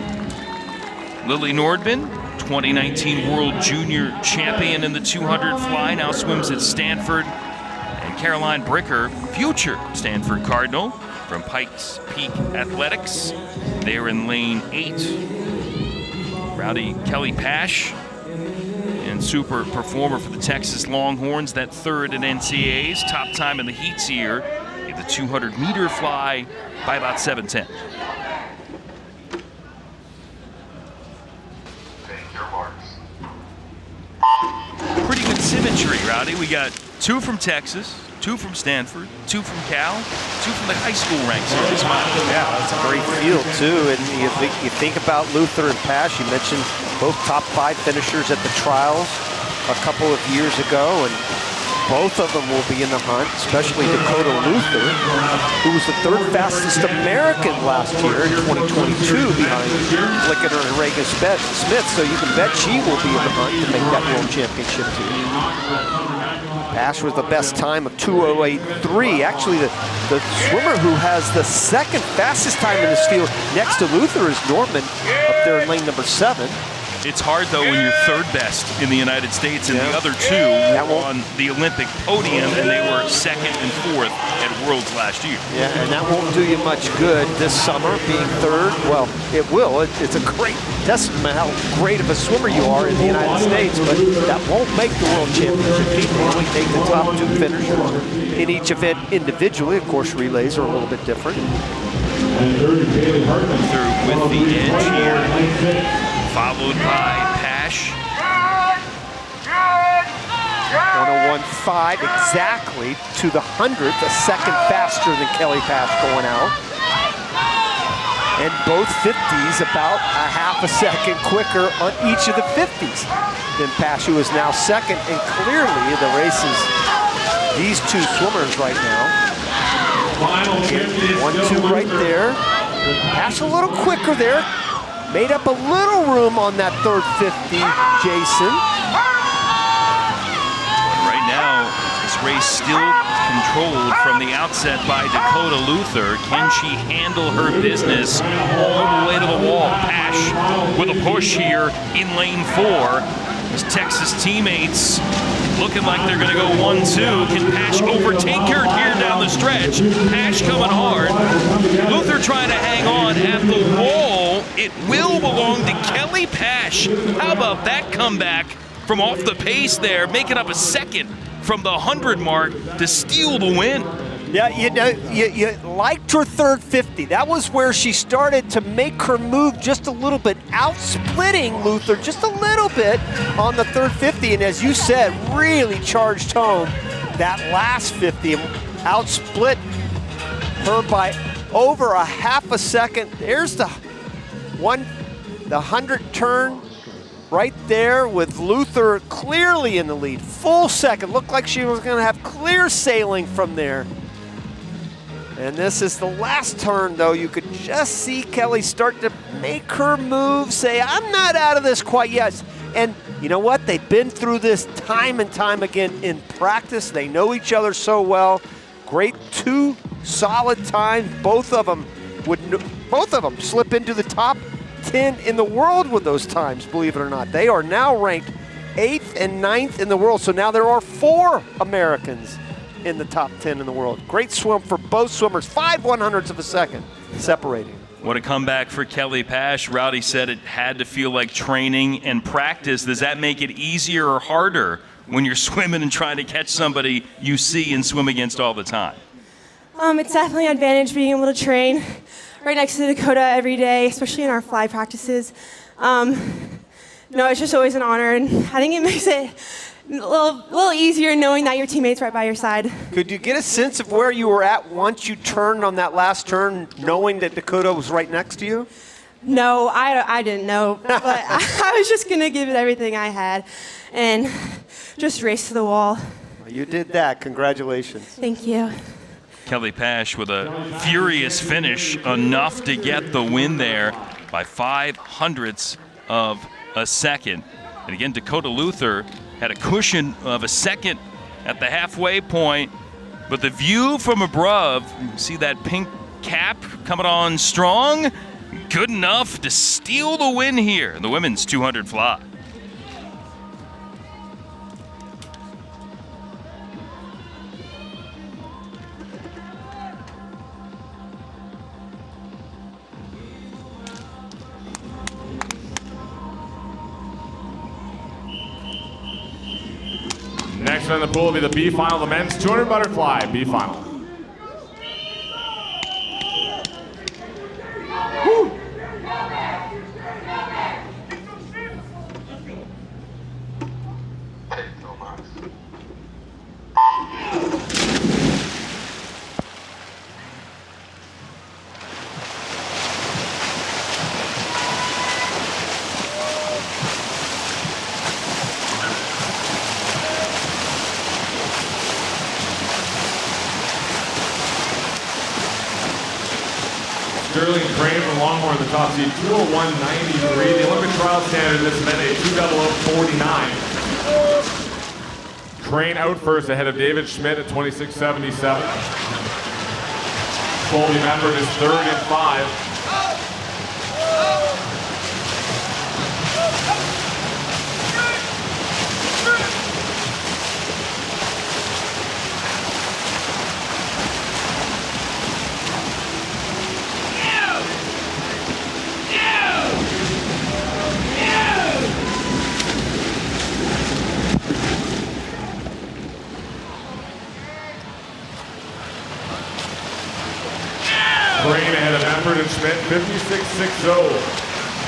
Lily Nordman, 2019 World Junior Champion in the 200 fly, now swims at Stanford. And Caroline Bricker, future Stanford Cardinal from Pikes Peak Athletics. They're in lane 8. Rowdy Kelly Pash, and super performer for the Texas Longhorns, that 3rd at NCAAs. Top time in the heats here in the 200-meter fly by about 7:10. Pretty good symmetry, Rowdy. We got 2 from Texas, 2 from Stanford, 2 from Cal, 2 from the high school ranks here this final. Yeah, that's a great field too. And you think about Luther and Pash. You mentioned both top 5 finishers at the trials a couple of years ago, and both of them will be in the hunt, especially Dakota Luther, who was the 3rd fastest American last year in 2022 behind Flicketer and Reagan Smith. So you can bet she will be in the hunt to make that world championship team. Pash was the best time of 2:08.3. Actually, the swimmer who has the 2nd fastest time in this field next to Luther is Norman up there in lane number 7. It's hard, though, when you're 3rd best in the United States, and the other 2 were on the Olympic podium, and they were 2nd and 4th at Worlds last year. Yeah, and that won't do you much good this summer, being 3rd. Well, it will. It's a great testament how great of a swimmer you are in the United States, but that won't make the World Championship team. They only take the top 2 finishers in each event individually. Of course, relays are a little bit different. Through with the edge here, followed by Pash. 1:01.5 exactly to the 100th, a 2nd faster than Kelly Pash going out. And both 50s about a half a second quicker on each of the 50s than Pash, who is now 2nd. And clearly the race is these 2 swimmers right now. 1-2 right there. Pash a little quicker there. Made up a little room on that 3rd 50, Jason. Right now, this race still controlled from the outset by Dakota Luther. Can she handle her business all the way to the wall? Pash with a push here in lane 4. His Texas teammates looking like they're going to go 1-2. Can Pash overtake her here down the stretch? Pash coming hard. Luther trying to hang on at the wall. final, it will belong to Kelly Pash. How about that comeback from off the pace there, making up a second from the 100 mark to steal the win. Yeah, you liked her third 50. That was where she started to make her move just a little bit, out-splitting Luther just a little bit on the third 50. And as you said, really charged home that last 50. Out-split her by over a half a second. There's the 100 turn right there with Luther clearly in the lead. Full second, looked like she was gonna have clear sailing from there. And this is the last turn, though. You could just see Kelly start to make her move, say, I'm not out of this quite yet. And you know what? They've been through this time and time again in practice. They know each other so well. Great 2 solid times. Both of them slip into the top 10 in the world with those times, believe it or not. They are now ranked 8th and 9th in the world. So now there are 4 Americans in the top 10 in the world. Great swim for both swimmers, 5/100ths of a second separating. What a comeback for Kelly Pash. Rowdy said it had to feel like training and practice. Does that make it easier or harder when you're swimming and trying to catch somebody you see and swim against all the time? It's definitely an advantage being able to train right next to Dakota every day, especially in our fly practices. It's just always an honor, and I think it makes it a little easier knowing that your teammate's right by your side. Could you get a sense of where you were at once you turned on that last turn, knowing that Dakota was right next to you? No, I didn't know, but I was just going to give it everything I had and just race to the wall. Well, you did that. Congratulations. Thank you. Kelly Pash with a furious finish, enough to get the win there by 5/100ths of a second. And again, Dakota Luther had a cushion of a second at the halfway point, but the view from above, you see that pink cap coming on strong, good enough to steal the win here in the women's 200 fly. Next on the pool will be the B final, the men's 200 butterfly B final. Woo. Sterling Crane from Longhorn, the top seed, 201.93. The Olympic trial standard this event, a 2:00.49. Crane out first ahead of David Schmidt at 26.77. Colby Medford is third in 5. Crane ahead of Medford and Schmidt, 56.60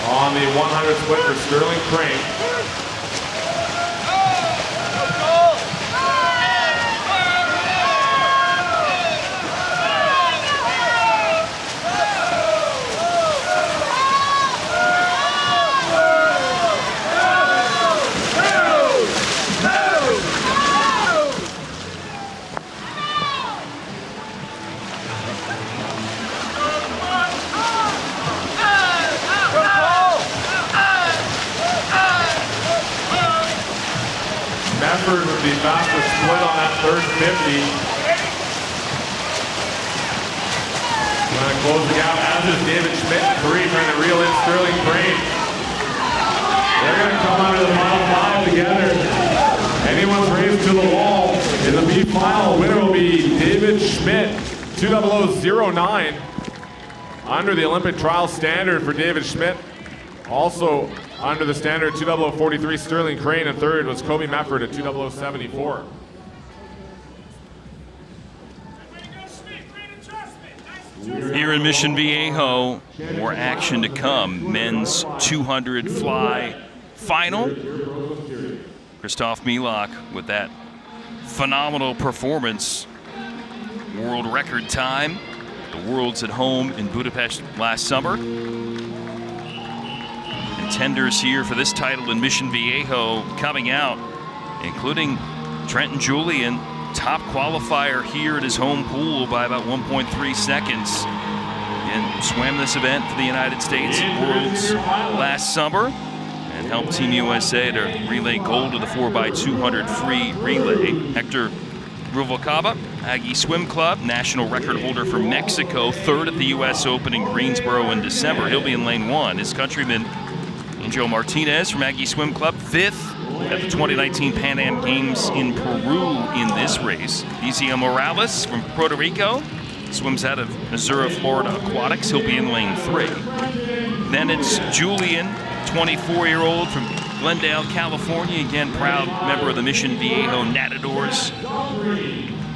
on the 100 split for Sterling Crane. Medford with the fastest split on that third 50. Trying to close the gap, as is David Schmidt, 3, trying to reel in Sterling Crane. They're going to come out of the final 5 together. Anyone's race to the wall in the B final. Winner will be David Schmidt, 2:00.09. under the Olympic trial standard for David Schmidt. Also under the standard 20043 Sterling Crane, and third was Kobe Mefford at 20074. Here in Mission Viejo, more action to come. Men's 200 fly final. Christoph Milak with that phenomenal performance. World record time. The Worlds at home in Budapest last summer. Contenders here for this title in Mission Viejo coming out, including Trenton Julian, top qualifier here at his home pool by about 1.3 seconds, and swam this event for the United States at Worlds last summer and helped Team USA to relay gold to the 4x200 free relay. Hector Ruvalcaba, Aggie Swim Club, national record holder for Mexico, third at the U.S. Open in Greensboro in December. He'll be in lane 1. His countryman Angel Martinez from Aggie Swim Club, 5th at the 2019 Pan Am Games in Peru in this race. Izia Morales from Puerto Rico swims out of Missouri, Florida Aquatics. He'll be in lane 3. Then it's Julian, 24-year-old from Glendale, California. Again, proud member of the Mission Viejo Natadors.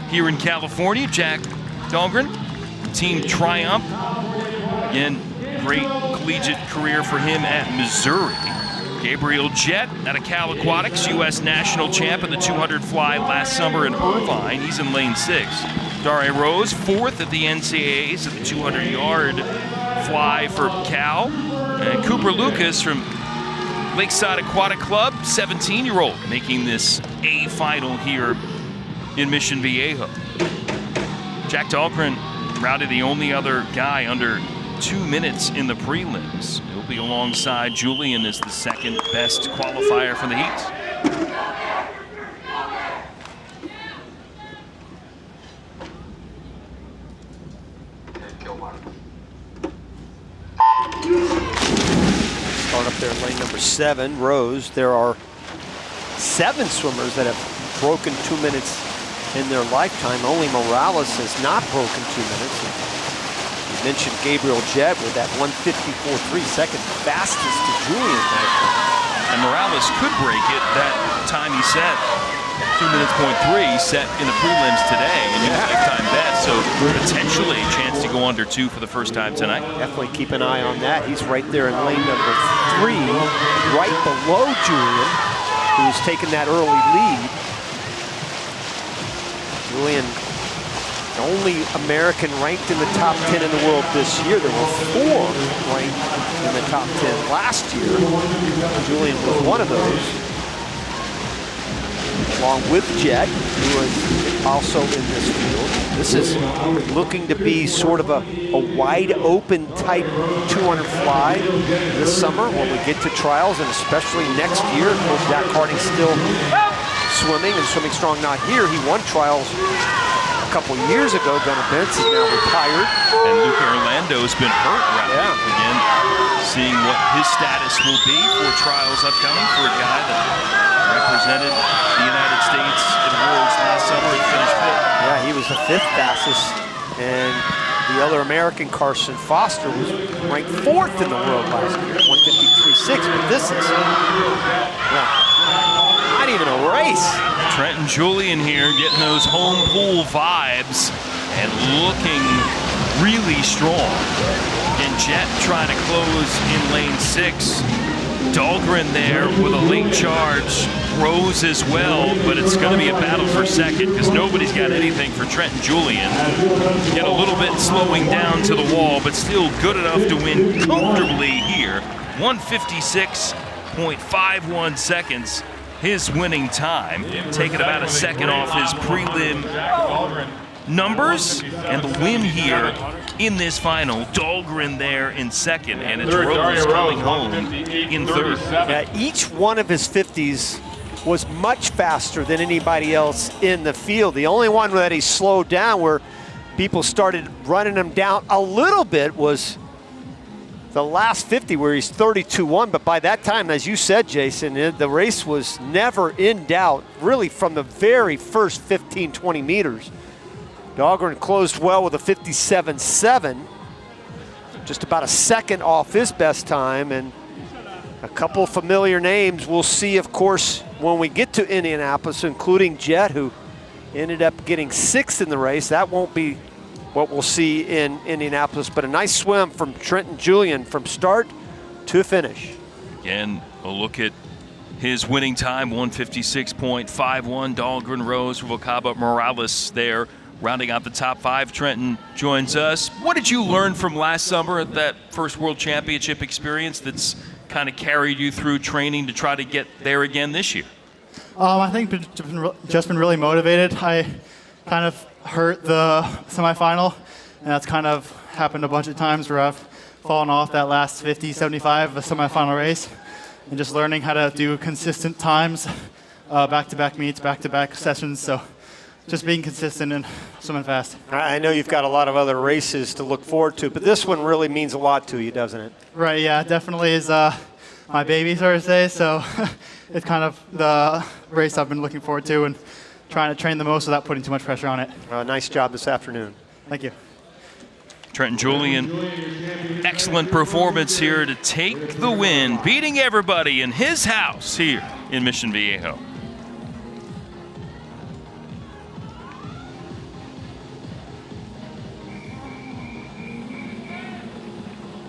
Here in California, Jack Dahlgren, Team Triumph. Again, great collegiate career for him at Missouri. Gabriel Jett out of Cal Aquatics, U.S. national champ in the 200 fly last summer in Irvine. He's in lane 6. Dare Rose, 4th at the NCAAs at the 200-yard fly for Cal. And Cooper Lucas from Lakeside Aquatic Club, 17-year-old, making this A final here in Mission Viejo. Jack Dahlgren, probably the only other guy under 2 minutes in the prelims. He'll be alongside Julian as the second best qualifier for the heats. Start up there in lane number 7, Rose. There are 7 swimmers that have broken 2 minutes in their lifetime. Only Morales has not broken 2 minutes. You mentioned Gabriel Jett with that 154.3, second fastest to Julian that time. And Morales could break it. That time he set, 2 minutes, .3, set in the prelims today, and his lifetime best. So potentially a chance to go under 2 for the first time tonight. Definitely keep an eye on that. He's right there in lane number 3, right below Julian, who's taken that early lead. Julian, the only American ranked in the top 10 in the world this year. There were 4 ranked in the top 10 last year. Julian was one of those, along with Jett, who is also in this field. This is looking to be sort of a wide open type 200 fly this summer when we get to trials, and especially next year. Of course, Jack Harding's still swimming and swimming strong, not here. He won trials a couple years ago. Gunnar Bentz is now retired. And Luke Orlando's been hurt right now. Again, seeing what his status will be for trials upcoming for a guy that represented the United States in Worlds last summer and finished 5th. Yeah, he was the 5th fastest, and the other American, Carson Foster, was ranked 4th in the world last year, 153.6, but this is not even a race. Trenton Julian here getting those home pool vibes and looking really strong. And Jett trying to close in lane 6. Dahlgren there with a late charge. Rose as well, but it's going to be a battle for second because nobody's got anything for Trenton Julian. Get a little bit slowing down to the wall, but still good enough to win comfortably here. 156.51 seconds. His winning time, taking about a second off his prelim numbers, and the win here in this final. Dahlgren there in second, and it's Rose coming home in third. Yeah, each one of his 50s was much faster than anybody else in the field. The only one that he slowed down where people started running him down a little bit was the last 50 where he's 32-1, but by that time, as you said, Jason, the race was never in doubt, really from the very first 15, 20 meters. Dahlgren closed well with a 57.7. just about a second off his best time, and a couple familiar names we'll see, of course, when we get to Indianapolis, including Jet, who ended up getting 6th in the race. That won't be what we'll see in Indianapolis, but a nice swim from Trenton Julian from start to finish. Again, a look at his winning time, 156.51. Dahlgren Rose, Ruvalcaba Morales there, rounding out the top 5. Trenton joins us. What did you learn from last summer at that first World Championship experience that's kind of carried you through training to try to get there again this year? I think just been really motivated. I kind of hurt the semifinal, and that's kind of happened a bunch of times where I've fallen off that last 50, 75 of a semifinal race, and just learning how to do consistent times, back-to-back meets, back-to-back sessions. So just being consistent and swimming fast. I know you've got a lot of other races to look forward to, but this one really means a lot to you, doesn't it? Right, yeah, definitely is my baby Thursday, so it's kind of the race I've been looking forward to and trying to train the most without putting too much pressure on it. Nice job this afternoon. Thank you. Trenton Julian, excellent performance here to take the win, beating everybody in his house here in Mission Viejo.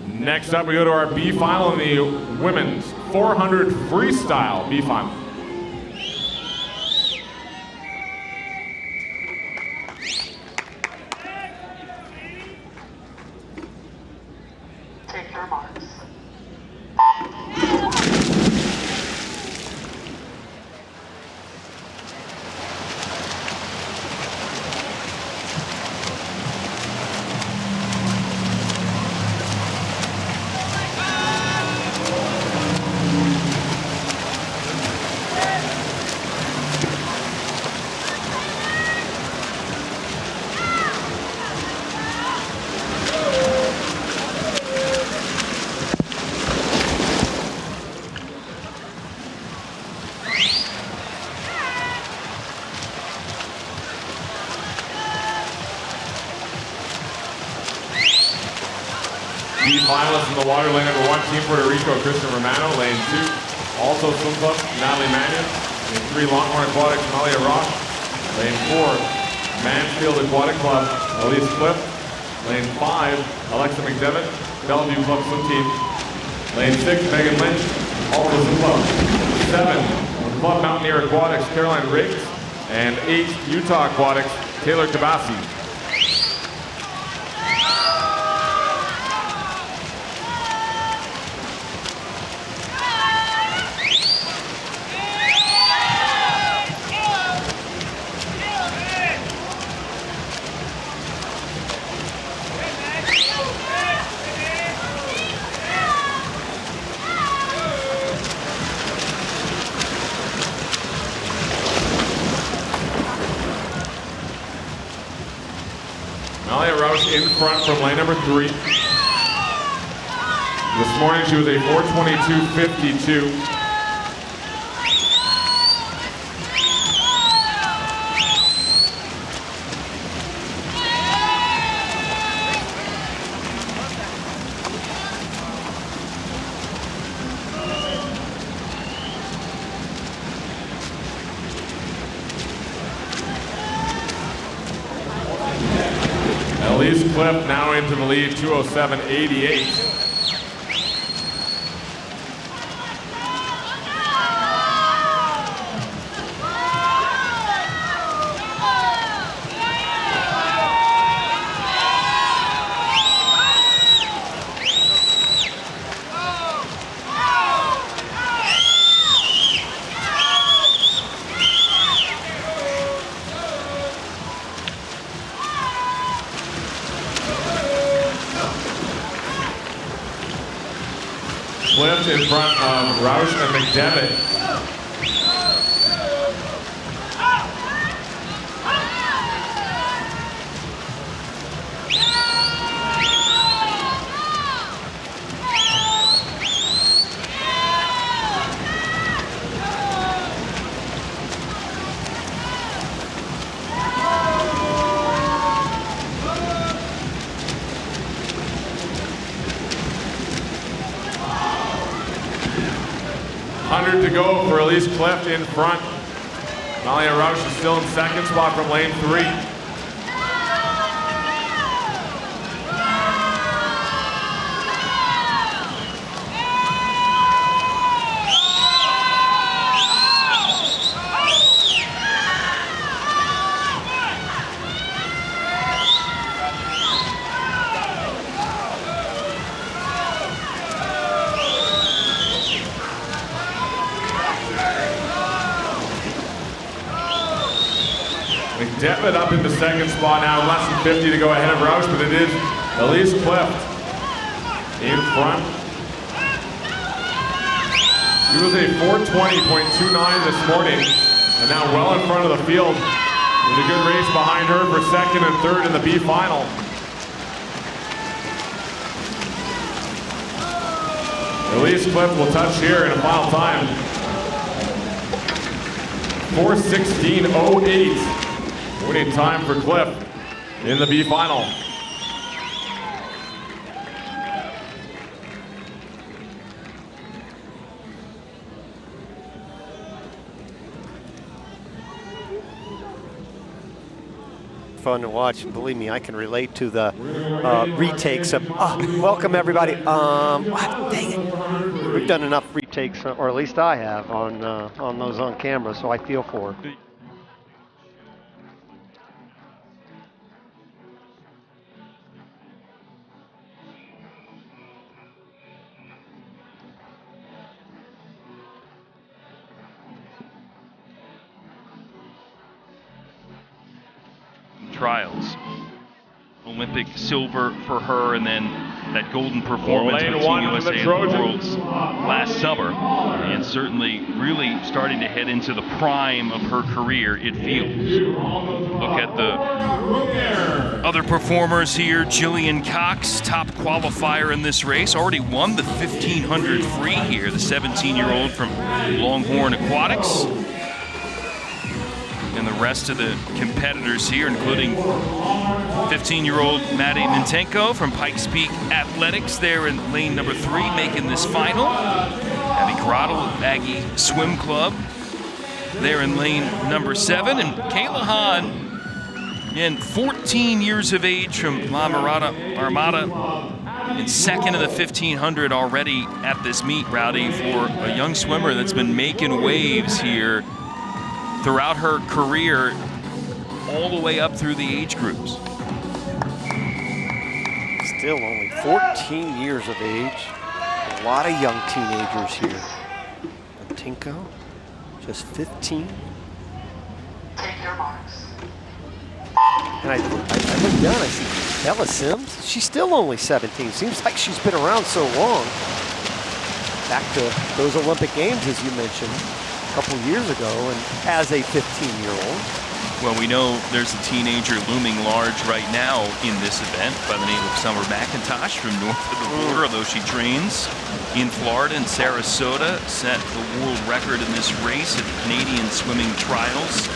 Next up, we go to our B final in the women's 400 freestyle B final. Take your marks. B finalists in the water, lane number 1, Team Puerto Rico, Christian Romano. Lane 2, also swim club, Natalie Mannion. Lane 3, Longhorn Aquatics, Malia Rock. Lane 4, Mansfield Aquatic Club, Elise Cliff. Lane 5, Alexa McDevitt, Bellevue Club Swim Team. Lane 6, Megan Lynch, also swim club. 7, Club Mountaineer Aquatics, Caroline Riggs. And 8, Utah Aquatics, Taylor Tabassi. Malia Roush in front from lane number 3. This morning she was a 4:22.52. Elise Cliff now into the lead, 2:07.88. Cliff in front of Roush and McDevitt. 100 to go for Elise Clift in front. Malia Roush is still in second spot from lane 3. McDevitt up into second spot now, less than 50 to go ahead of Roush, but it is Elise Clift in front. She was a 4:20.29 this morning, and now well in front of the field with a good race behind her for second and third in the B final. Elise Clift will touch here in a final time. 4:16.08. Winning time for Cliff in the B final. Fun to watch. Believe me, I can relate to the retakes of. Welcome everybody. Dang it. We've done enough retakes, or at least I have, on those on camera, so I feel for her. Trials. Olympic silver for her, and then that golden performance with Team USA at the Worlds last summer. And certainly really starting to head into the prime of her career, it feels. Look at the other performers here. Jillian Cox, top qualifier in this race, already won the 1500 free here, the 17-year-old from Longhorn Aquatics. And the rest of the competitors here, including 15-year-old Maddie Mintenko from Pikes Peak Athletics there in lane number 3, making this final. Abby Grottle of Aggie Swim Club there in lane number 7. And Kayla Hahn, again, 14 years of age from La Armada, in second in the 1500 already at this meet, Rowdy, for a young swimmer that's been making waves here throughout her career, all the way up through the age groups. Still only 14 years of age. A lot of young teenagers here. Tinko, just 15. Take your marks. And I look down, I see Bella Sims. She's still only 17. Seems like she's been around so long. Back to those Olympic Games, as you mentioned, a couple years ago, and as a 15-year-old. Well, we know there's a teenager looming large right now in this event by the name of Summer McIntosh from north of the border, although she trains in Florida and Sarasota, set the world record in this race at the Canadian Swimming Trials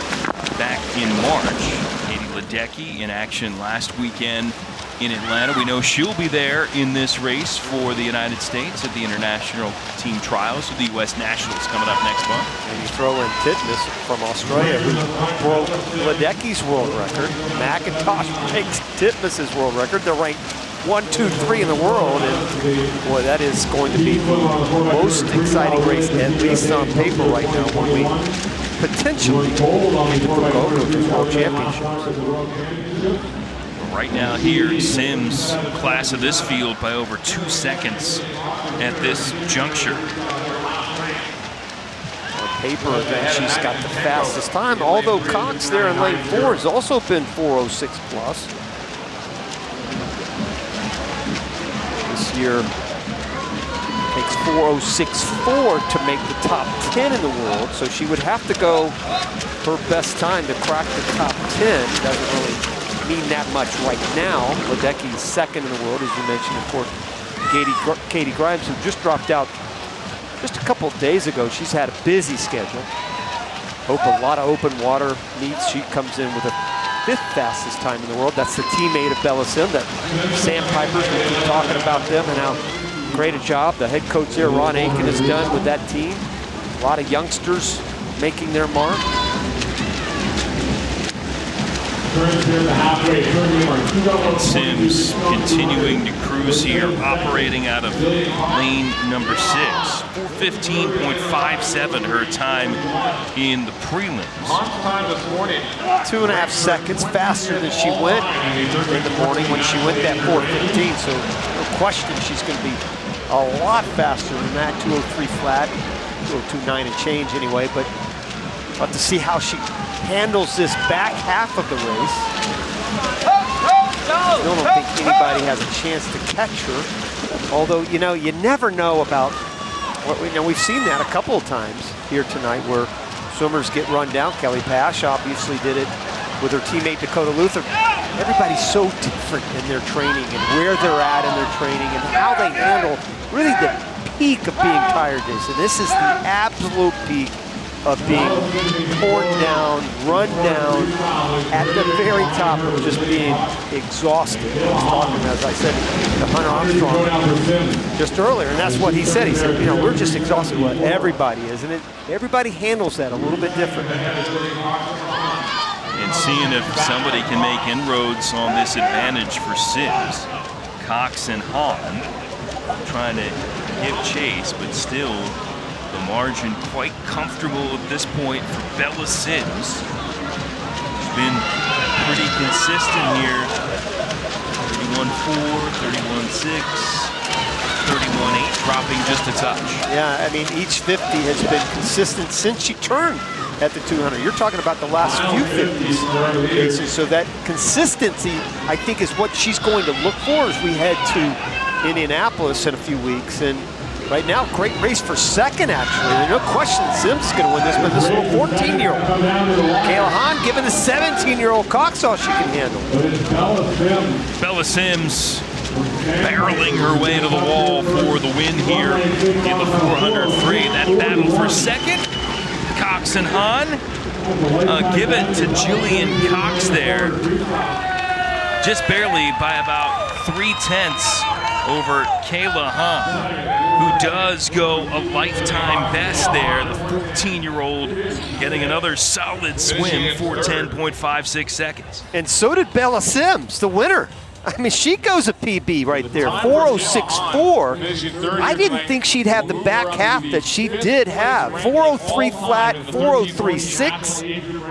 back in March. Katie Ledecky in action last weekend in Atlanta. We know she'll be there in this race for the United States at the International Team Trials with the U.S. Nationals coming up next month. And you throw in Titmus from Australia, who broke Ledecky's world record. McIntosh breaks Titmus's world record. They're ranked 1, 2, 3 in the world, and boy, that is going to be the most exciting race, at least on paper right now, when we potentially get to go to the World Championships. Right now here, Sims class of this field by over 2 seconds at this juncture. On paper, again, she's got the fastest time, although Cox there in lane 4 has also been 4:06 plus. This year takes 4:06.4 to make the top 10 in the world, so she would have to go her best time to crack the top 10. Doesn't really mean that much right now. Ledecky's second in the world, as you mentioned, of course. Katie Grimes, who just dropped out just a couple of days ago. She's had a busy schedule. Hope a lot of open water meets. She comes in with a 5th fastest time in the world. That's the teammate of Bella Sim, that Sam Pipers. We keep talking about them and how great a job the head coach there, Ron Aiken, has done with that team. A lot of youngsters making their mark. Sims continuing to cruise here, operating out of lane number 6. 4:15.57 her time in the prelims. 2.5 seconds faster than she went in the morning when she went that 4:15. So no question she's going to be a lot faster than that 2:03 flat, 2:02.9 and change anyway. But we'll have to see how she handles this back half of the race. I still don't think anybody has a chance to catch her. Although, you know, you never know about what we've seen that a couple of times here tonight where swimmers get run down. Kelly Pash obviously did it with her teammate Dakota Luther. Everybody's so different in their training and where they're at in their training and how they handle really the peak of being tired, Jason. This is the absolute peak of being torn down, run down at the very top of just being exhausted. I was talking, as I said, to Hunter Armstrong just earlier, and that's what he said. He said, you know, we're just exhausted. Well, everybody is, and everybody handles that a little bit different. And seeing if somebody can make inroads on this advantage for Sims. Cox and Hahn trying to give chase, but still the margin quite comfortable at this point for Bella Sims. She's been pretty consistent here. 31.4, 31.6, 31.8, dropping just a touch. Yeah, I mean, each 50 has been consistent since she turned at the 200. You're talking about the last few 50s, Jason. So that consistency, I think, is what she's going to look for as we head to Indianapolis in a few weeks. And right now, great race for second, actually. There's no question Sims is going to win this, but this little 14-year-old. Kayla Hahn giving the 17-year-old Cox all she can handle. Bella Sims barreling her way to the wall for the win here in the 400 free. That battle for second. Cox and Hahn give it to Jillian Cox there. Just barely by about 3/10 over Kayla Hahn, who does go a lifetime best there. The 14-year-old getting another solid swim, 4:10.56 seconds. And so did Bella Sims, the winner. I mean, she goes a PB right there, 4:06.4. I didn't think she'd have the back half that she did have. 4:03 flat, 4:03.6.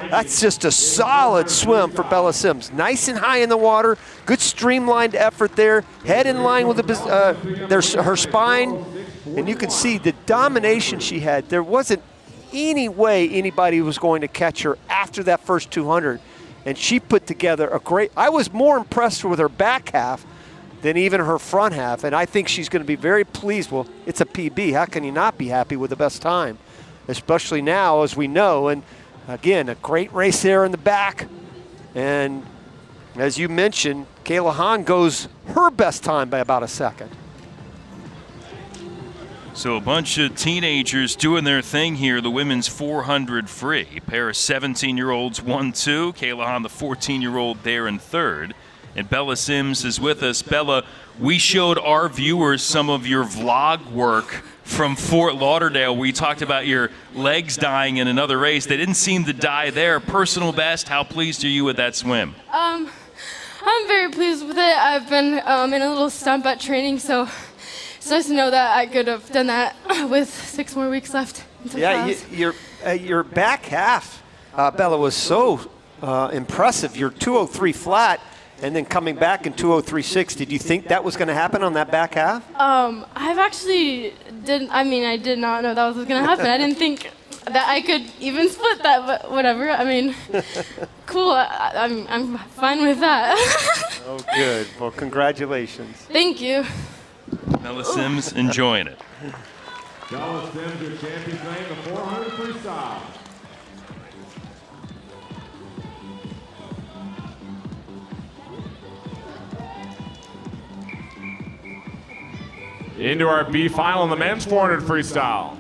That's just a solid swim for Bella Sims. Nice and high in the water, good streamlined effort there, head in line with her spine. And you can see the domination she had. There wasn't any way anybody was going to catch her after that first 200. And she put together a great, I was more impressed with her back half than even her front half. And I think she's going to be very pleased. Well, it's a PB. How can you not be happy with the best time? Especially now, as we know. And again, a great race there in the back. And as you mentioned, Kayla Hahn goes her best time by about a second. So a bunch of teenagers doing their thing here, the women's 400 free. A pair of 17-year-olds, 1-2. Kayla Hahn, the 14-year-old, there in third. And Bella Sims is with us. Bella, we showed our viewers some of your vlog work from Fort Lauderdale where you talked about your legs dying in another race. They didn't seem to die there. Personal best, how pleased are you with that swim? I'm very pleased with it. I've been in a little stump at training, so it's nice to know that I could have done that with 6 more weeks left until class. Your back half, Bella, was so impressive. Your 2:03 flat and then coming back in 2:03.6. Did you think that was going to happen on that back half? I've actually I did not know that was going to happen. I didn't think that I could even split that, but whatever. I mean, cool. I'm fine with that. Oh, good. Well, congratulations. Thank you. Bella Sims enjoying it. Bella Sims, your champion tonight, the 400 freestyle. Into our B final in the men's 400 freestyle.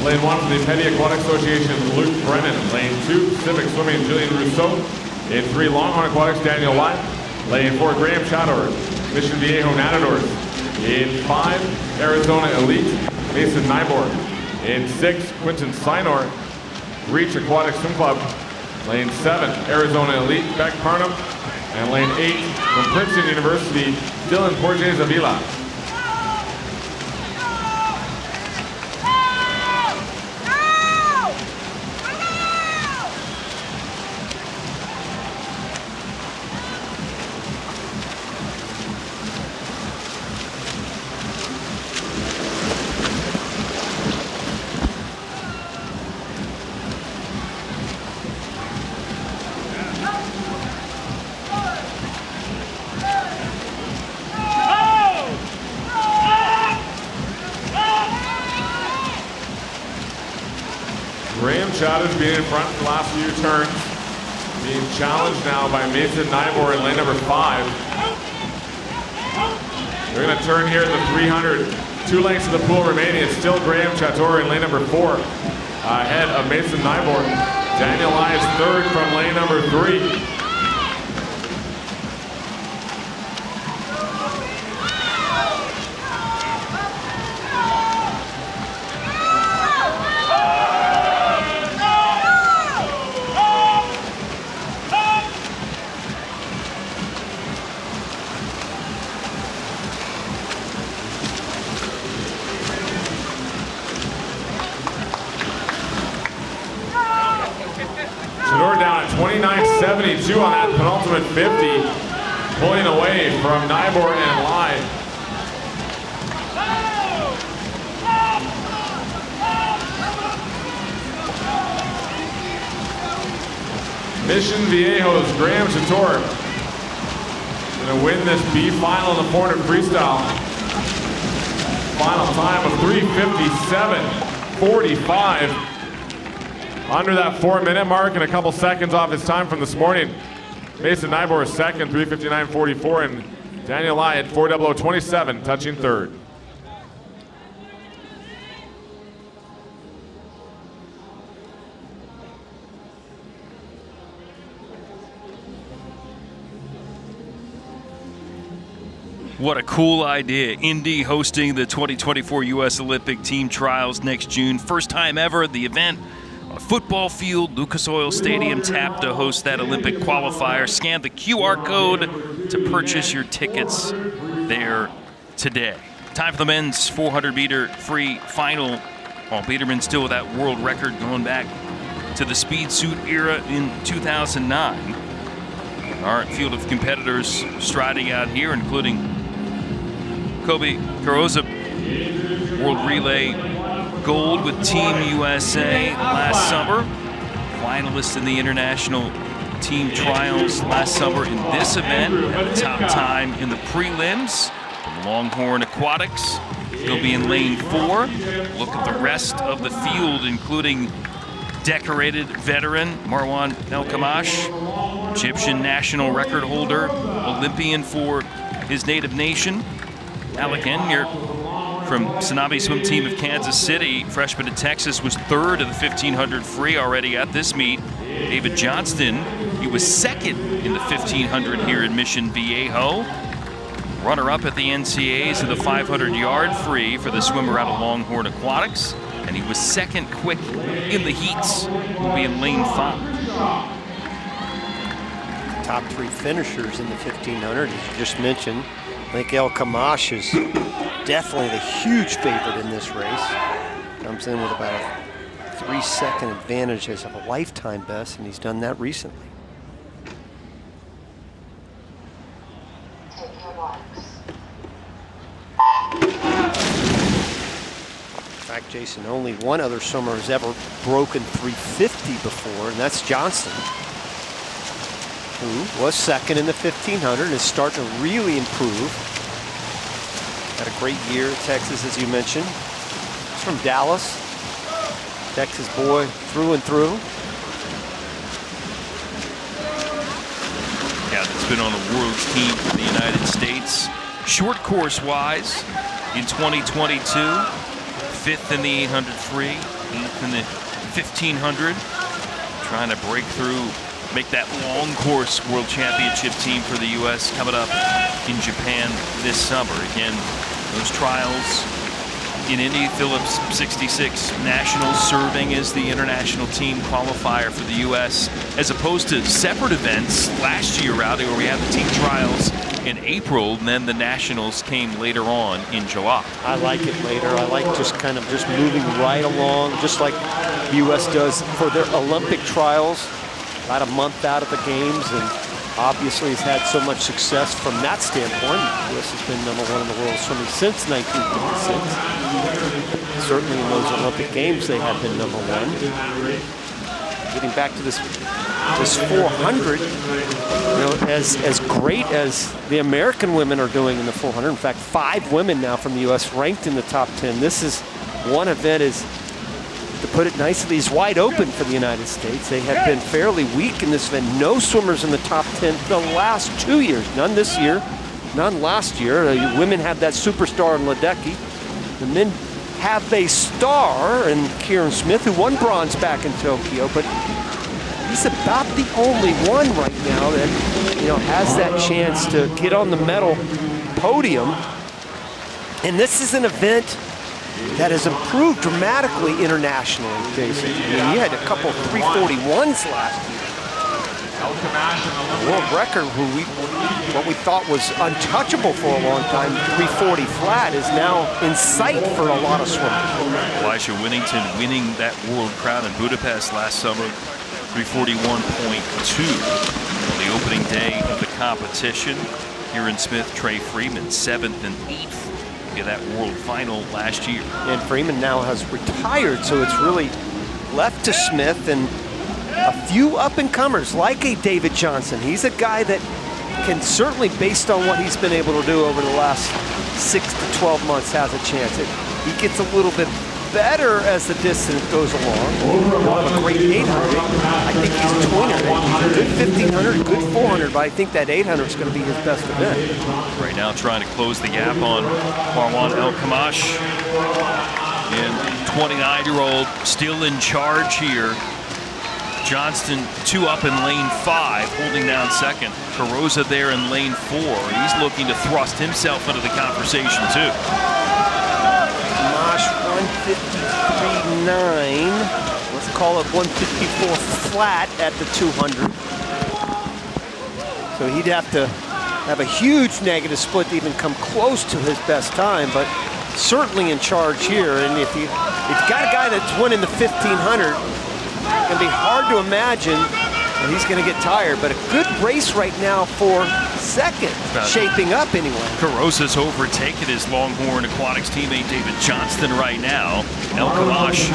Lane 1 for the Petty Aquatic Association, Luke Brennan. Lane 2, Civic Swimming, Jillian Rousseau. In 3, Longhorn Aquatics, Daniel Watt. Lane 4, Graham Chador, Mission Viejo Nadadors. In 5, Arizona Elite, Mason Nyborg. In 6, Quinton Sinor, Reach Aquatic Swim Club. Lane 7, Arizona Elite, Beck Parnham. And lane 8, from Princeton University, Dylan Porges Avila. Graham Chadder's been in front for the last few turns. Being challenged now by Mason Nybor in lane number 5. They're going to turn here at the 300. 2 lengths of the pool remaining. It's still Graham Chador in lane number 4. Ahead of Mason Nybor. Daniel Lyons third from lane number 3. Chador down at 29.72 on that penultimate 50, pulling away from Nybor and Lai. Mission Viejo's Graham Chador going to win this B final in the 400 freestyle. Final time of 3:57.45. Under that 4-minute mark and a couple seconds off his time from this morning. Mason Nybor is second, 3:59.44, and Daniel Lai at 4:00.27, touching third. What a cool idea. Indy hosting the 2024 U.S. Olympic Team Trials next June. First time ever at the event. A football field, Lucas Oil Stadium tapped to host that Olympic qualifier. Scan the QR code to purchase your tickets there today. Time for the men's 400-meter free final. Paul Peterman still with that world record going back to the speed suit era in 2009. Our field of competitors striding out here, including Kobe Carozza, World Relay gold with Team USA last summer. Finalist in the International Team Trials last summer in this event. At the top time in the prelims. From Longhorn Aquatics. He'll be in lane 4. Look at the rest of the field, including decorated veteran Marwan El Kamash, Egyptian national record holder, Olympian for his native nation. Alec Enyart from Sanabi Swim Team of Kansas City, freshman at Texas, was third of the 1500 free already at this meet. David Johnston, he was second in the 1500 here in Mission Viejo. Runner-up at the NCAAs in the 500-yard free for the swimmer out of Longhorn Aquatics. And he was second quick in the heats. He'll be in lane 5. Top 3 finishers in the 1500, as you just mentioned. I think El Kamash is definitely the huge favorite in this race. Comes in with about a 3-second advantage as of a lifetime best, and he's done that recently. In fact, Jason, only one other swimmer has ever broken 350 before, and that's Johnson, who was second in the 1500 and is starting to really improve. Had a great year at Texas, as you mentioned. He's from Dallas, Texas boy through and through. Yeah, that's been on a world team for the United States. Short course wise in 2022, 5th in the 800 free, 8th in the 1500. Trying to break through, make that long course world championship team for the U.S. coming up in Japan this summer. Again, those trials in Indy, Phillips 66 Nationals serving as the international team qualifier for the U.S. as opposed to separate events last year, Rowdy, where we had the team trials in April, and then the Nationals came later on in July. I like it later. I like just kind of just moving right along, just like the U.S. does for their Olympic trials, about a month out of the games, and obviously has had so much success from that standpoint. The U.S. has been #1 in the world swimming since 1956. Certainly in those Olympic games, they have been #1. Getting back to this 400, you know, as great as the American women are doing in the 400. In fact, 5 women now from the U.S. ranked in the top 10. This is one event, is, to put it nicely, is wide open for the United States. They have been fairly weak in this event. No swimmers in the top 10 the last 2 years. None this year, none last year. The women have that superstar in Ledecky. The men have a star in Kieran Smith, who won bronze back in Tokyo, but he's about the only one right now that, you know, has that chance to get on the medal podium. And this is an event that has improved dramatically internationally, Jason. I mean, you had a couple of 341s last year. World record, what we thought was untouchable for a long time, 340 flat, is now in sight for a lot of swimmers. Elijah Winnington winning that world crown in Budapest last summer, 341.2 on the opening day of the competition. Kieran Smith, Trey Freeman, 7th and 8th in that world final last year. And Freeman now has retired, so it's really left to Smith and a few up-and-comers like a David Johnson. He's a guy that can certainly, based on what he's been able to do over the last 6 to 12 months, has a chance. He gets a little bit better as the distance goes along. He'll have a great 800. I think he's a tweener. He's a good 1500, good 400, but I think that 800 is going to be his best event. Right now trying to close the gap on Marwan El Kamash. And 29-year-old still in charge here. Johnston 2 up in lane 5, holding down second. Carosa there in lane 4. He's looking to thrust himself into the conversation too. Kamash 153.9. Let's call it 154 flat at the 200. So he'd have to have a huge negative split to even come close to his best time, but certainly in charge here. And if you've got a guy that's winning the 1500, it's going to be hard to imagine that he's going to get tired, but a good race right now for second, shaping up anyway. Carosa's overtaken his Longhorn Aquatics teammate David Johnston right now. El Kamash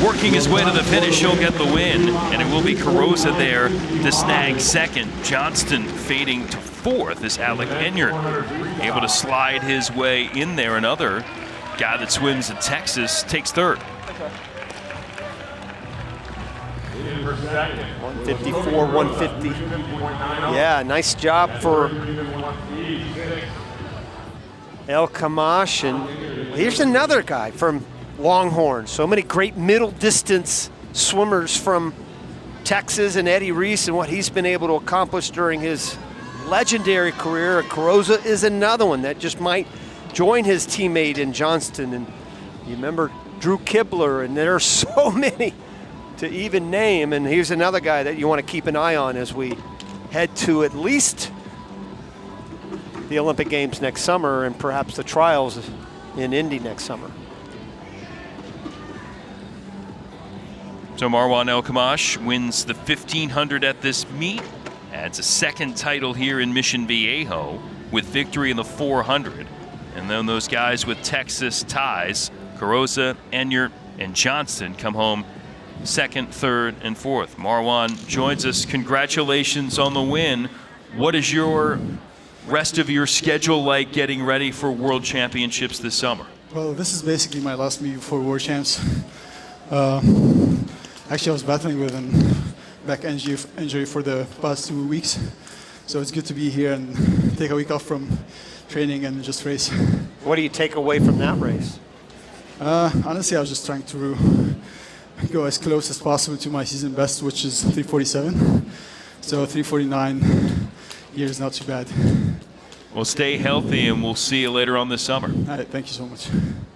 working his way to the finish. He'll get the win, and it will be Carosa there to snag second. Johnston fading to 4th as Alec Enyart able to slide his way in there. Another guy that swims in Texas takes 3rd. 154, 150. Yeah, nice job for El Kamash. And here's another guy from Longhorn. So many great middle distance swimmers from Texas, and Eddie Reese and what he's been able to accomplish during his legendary career. Carosa is another one that just might join his teammate in Johnston. And you remember Drew Kibler, and there are so many to even name. And here's another guy that you want to keep an eye on as we head to at least the Olympic Games next summer and perhaps the trials in Indy next summer. So Marwan El Kamash wins the 1500 at this meet, adds a second title here in Mission Viejo with victory in the 400. And then those guys with Texas ties, Carosa, Enyart, and Johnston, come home 2nd, 3rd, and 4th. Marwan joins us. Congratulations on the win. What is your rest of your schedule like getting ready for World Championships this summer? Well, this is basically my last meet before World Champs. Actually, I was battling with a back injury for the past 2 weeks. So it's good to be here and take a week off from training and just race. What do you take away from that race? Honestly, I was just trying to go as close as possible to my season best, which is 3:47. So 3:49 here is not too bad. Well, stay healthy, and we'll see you later on this summer. All right, thank you so much.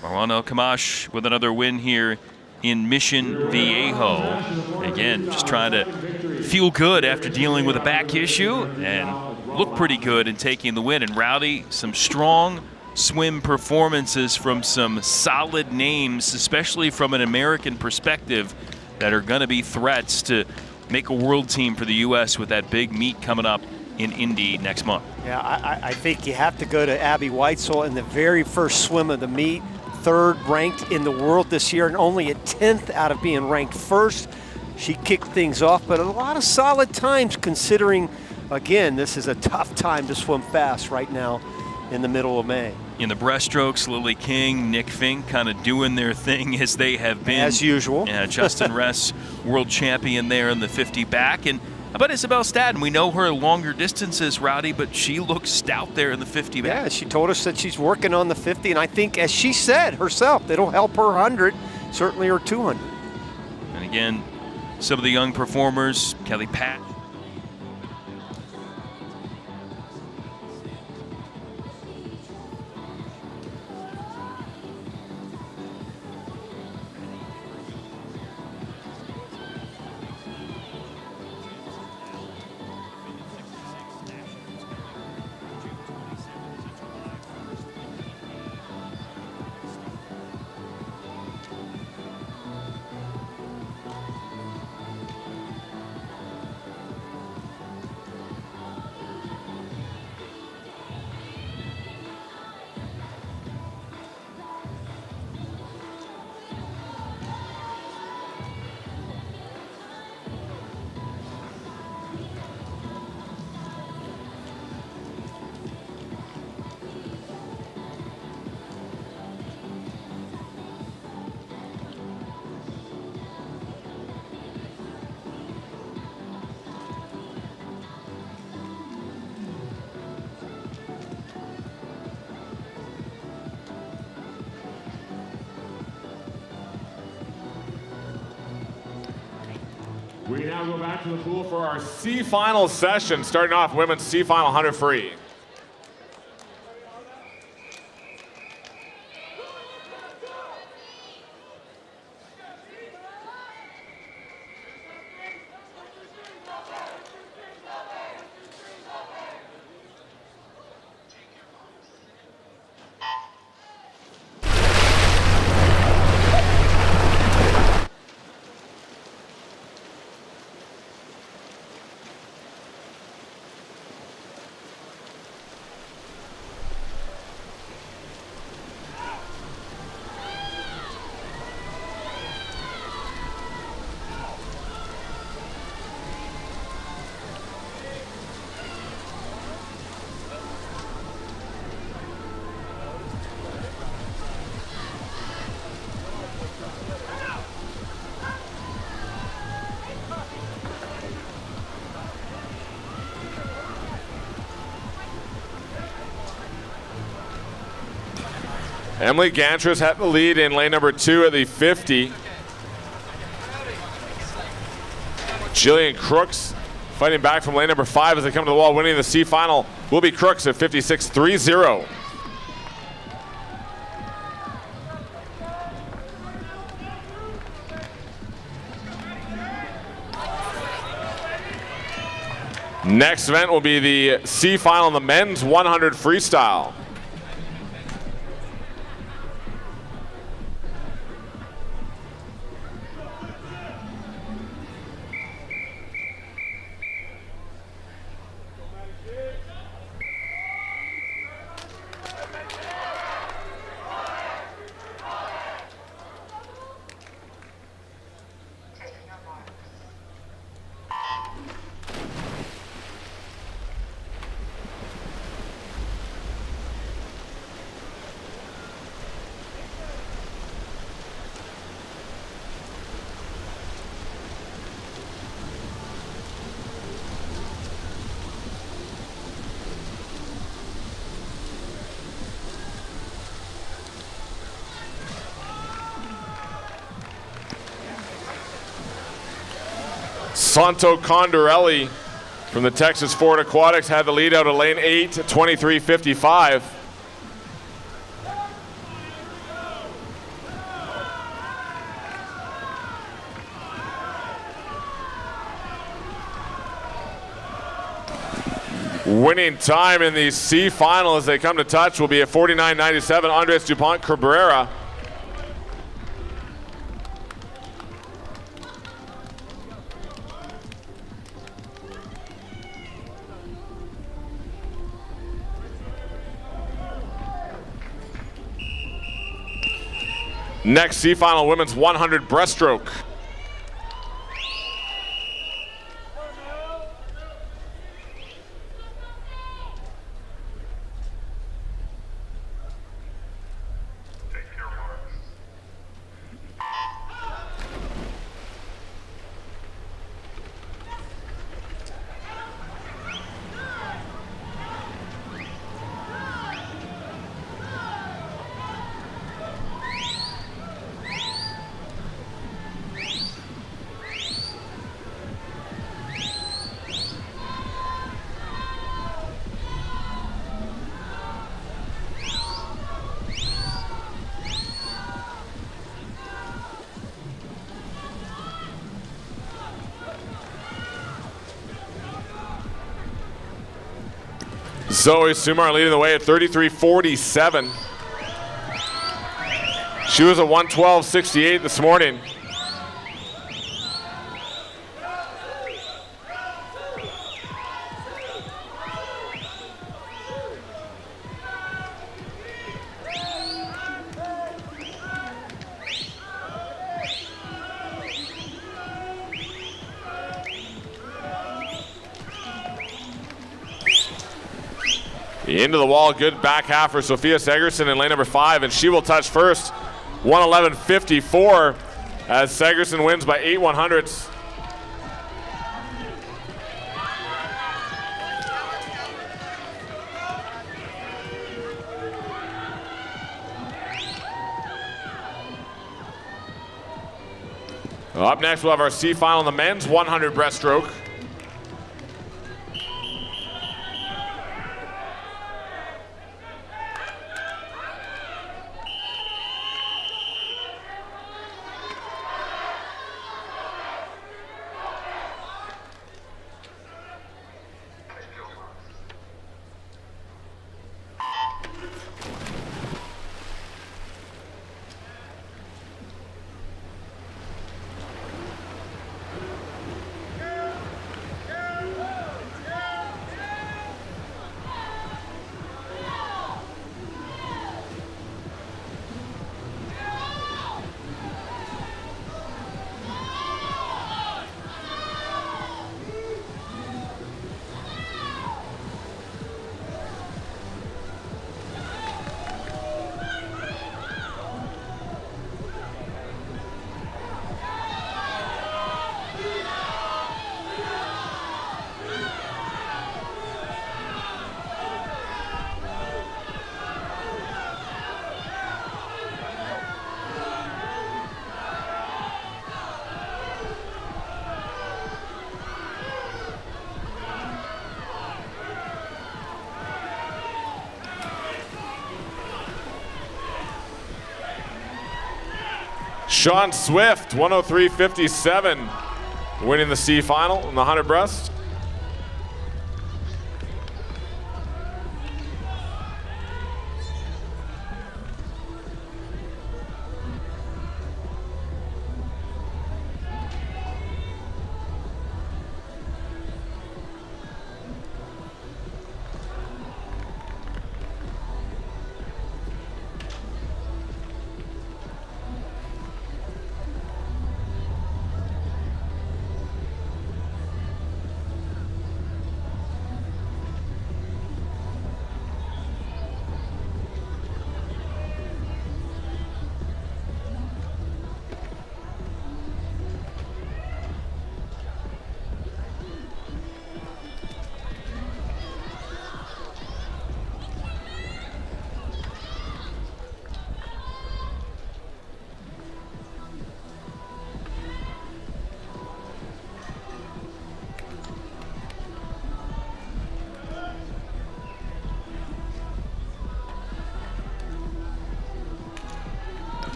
Marwan El-Kamash with another win here in Mission Viejo. Again, just trying to feel good after dealing with a back issue and look pretty good in taking the win. And Rowdy, some strong swim performances from some solid names, especially from an American perspective, that are going to be threats to make a world team for the U.S. with that big meet coming up in Indy next month. Yeah, I think you have to go to Abby Weitzel in the very first swim of the meet. 3rd ranked in the world this year and only a 10th out of being ranked 1st. She kicked things off, but a lot of solid times considering, again, this is a tough time to swim fast right now in the middle of May. In the breaststrokes, Lily King, Nick Fink kind of doing their thing as they have been. As usual. Yeah, Justin Ress, world champion there in the 50 back. And how about Isabel Stadden? We know her longer distances, Rowdy, but she looks stout there in the 50 back. Yeah, she told us that she's working on the 50, and I think, as she said herself, it'll help her 100, certainly her 200. And again, some of the young performers, Kelly Pat. We now go back to the pool for our C final session, starting off women's C final 100 free. Emily Gantris had the lead in lane number 2 at the 50. Jillian Crooks fighting back from lane number 5 as they come to the wall. Winning the C final will be Crooks at 56.30. Next event will be the C final in the men's 100 freestyle. Santo Condorelli from the Texas Ford Aquatics had the lead out of lane 8, 23:55. Winning time in the C final as they come to touch will be at 49.97, Andres Dupont Cabrera. Next C final, women's 100 breaststroke. Zoe Sumar leading the way at 33:47. She was a 1:12.68 this morning. Into the wall, good back half for Sophia Segerson in lane number 5, and she will touch first. 1:11.54 as Segerson wins by 8 100ths. Up next, we'll have our C final in the men's 100 breaststroke. Sean Swift, 1:03.57, winning the C final in the 100 breast.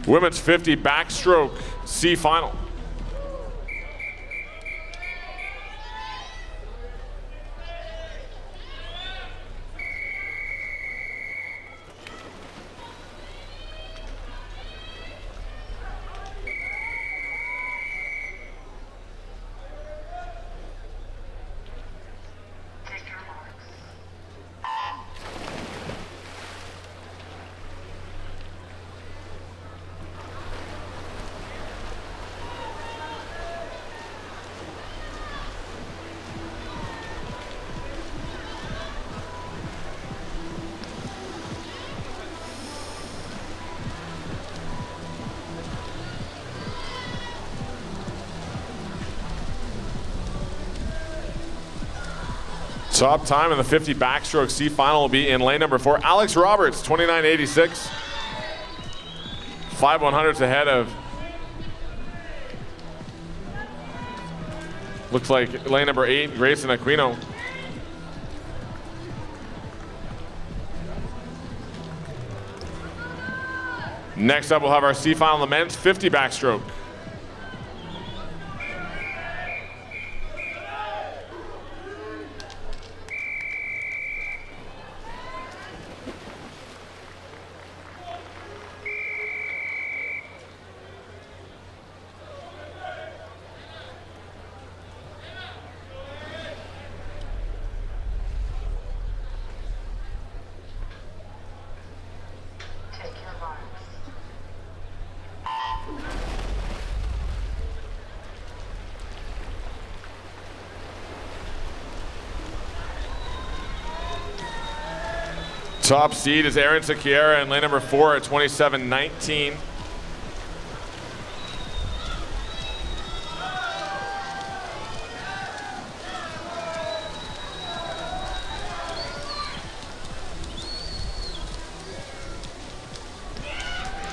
Women's 50 backstroke C final. Top time in the 50 backstroke C final will be in lane number 4. Alex Roberts, 29.86. 5/100ths ahead of, looks like lane number 8, Grayson Aquino. Next up, we'll have our C final, the men's 50 backstroke. Top seed is Aaron Sequeira in lane number 4 at 27.19.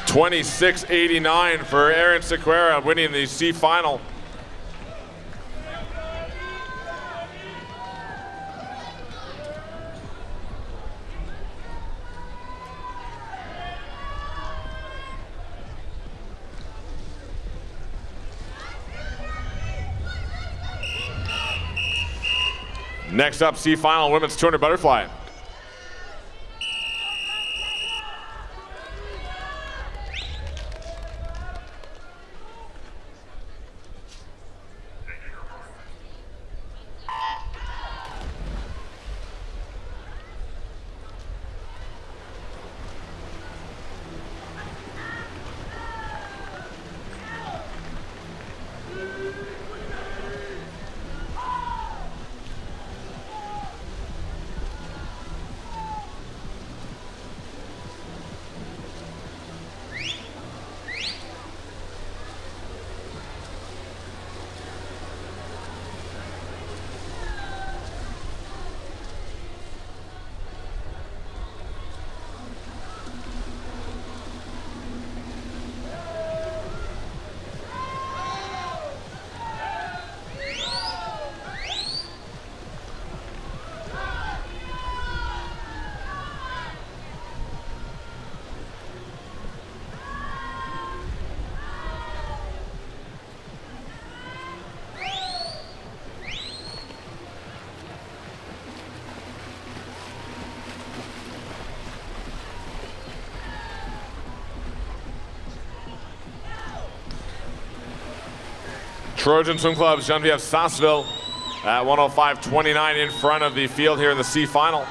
$26.89 for Aaron Sequeira, winning the C final. Next up, C final, women's 200 butterfly. Trojan Swim Club's Genevieve Sasseville at 105.29 in front of the field here in the C final.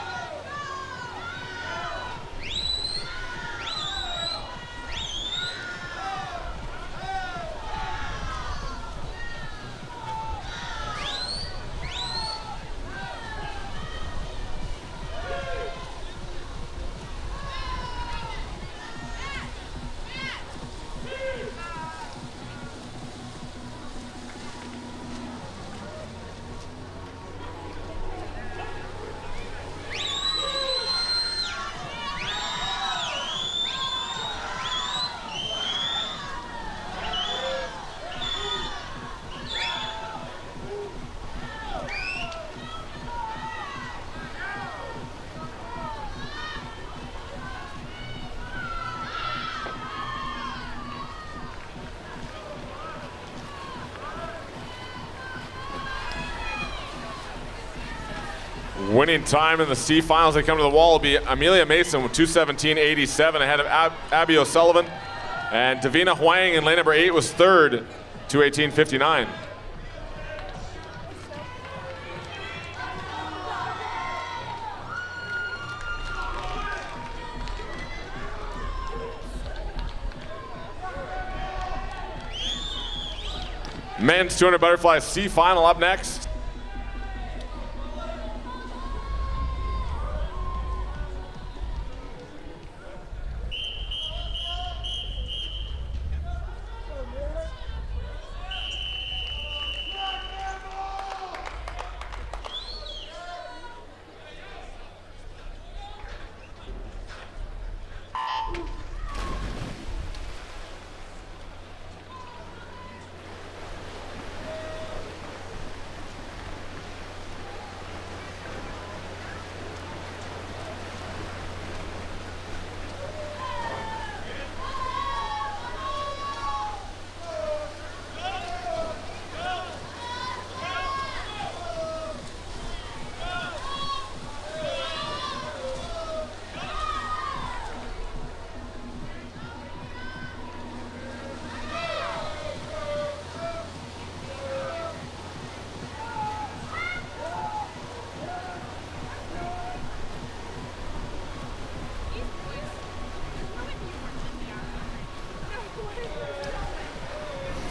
Winning time in the C finals they come to the wall will be Amelia Mason with 2:17.87 ahead of Abby O'Sullivan. And Davina Huang in lane number 8 was third, 2:18.59. Men's 200 butterfly C final up next.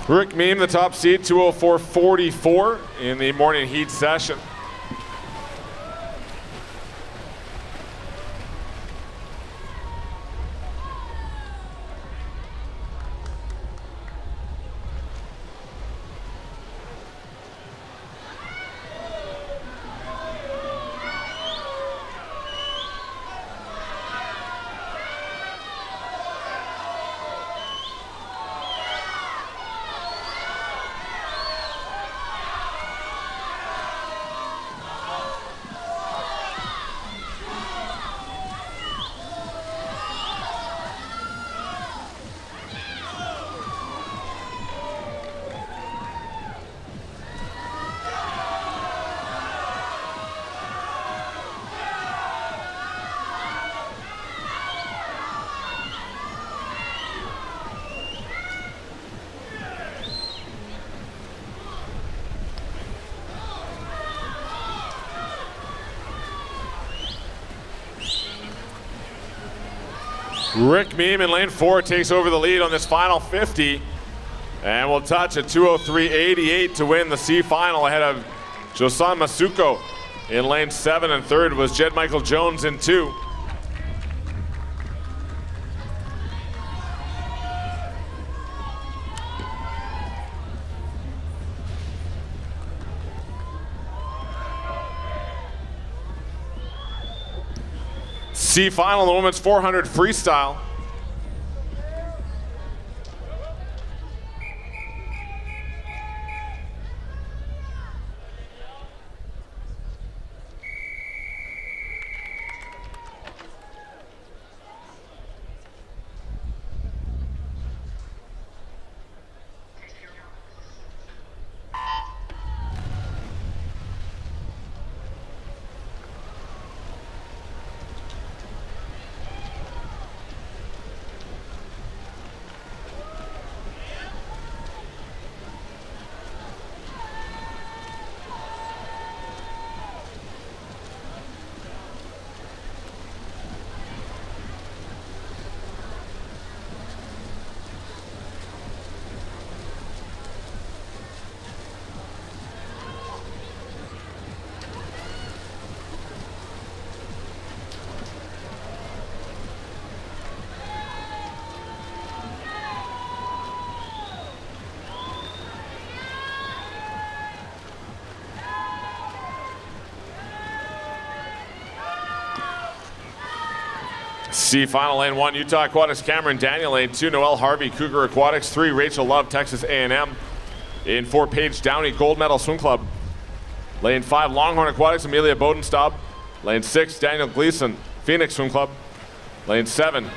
Rick Meem, the top seed, 204.44 in the morning heat session. Rick Meem in lane 4 takes over the lead on this final 50 and will touch a 203.88 to win the C final ahead of Josan Masuko in lane 7, and third was Jed Michael Jones in 2. C final, the women's 400 freestyle. C final, lane 1, Utah Aquatics, Cameron Daniel. Lane 2, Noelle Harvey, Cougar Aquatics. 3, Rachel Love, Texas A&M. In 4, Paige Downey, Gold Medal Swim Club. Lane 5, Longhorn Aquatics, Amelia Bodenstab. Lane 6, Daniel Gleason, Phoenix Swim Club. Lane 7,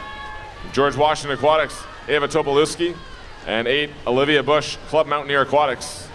George Washington Aquatics, Ava Topolewski. And 8, Olivia Bush, Club Mountaineer Aquatics.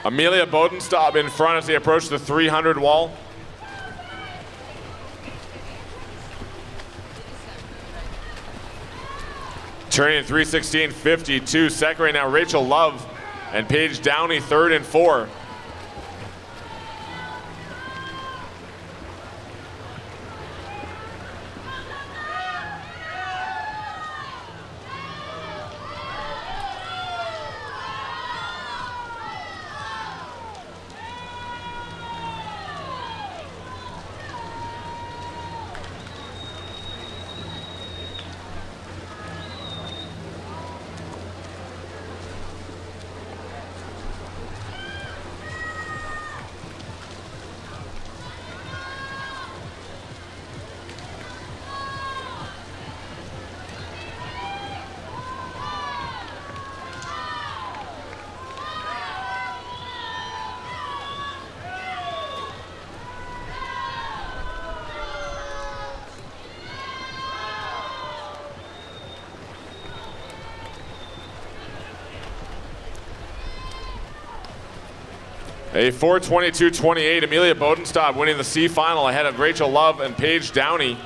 Amelia Bodenstaub in front as they approach the 300 wall. Turning 3:16.52. Second right now, Rachel Love and Paige Downey third and 4. A 4:22.28. Amelia Bodenstaub winning the C final ahead of Rachel Love and Paige Downey.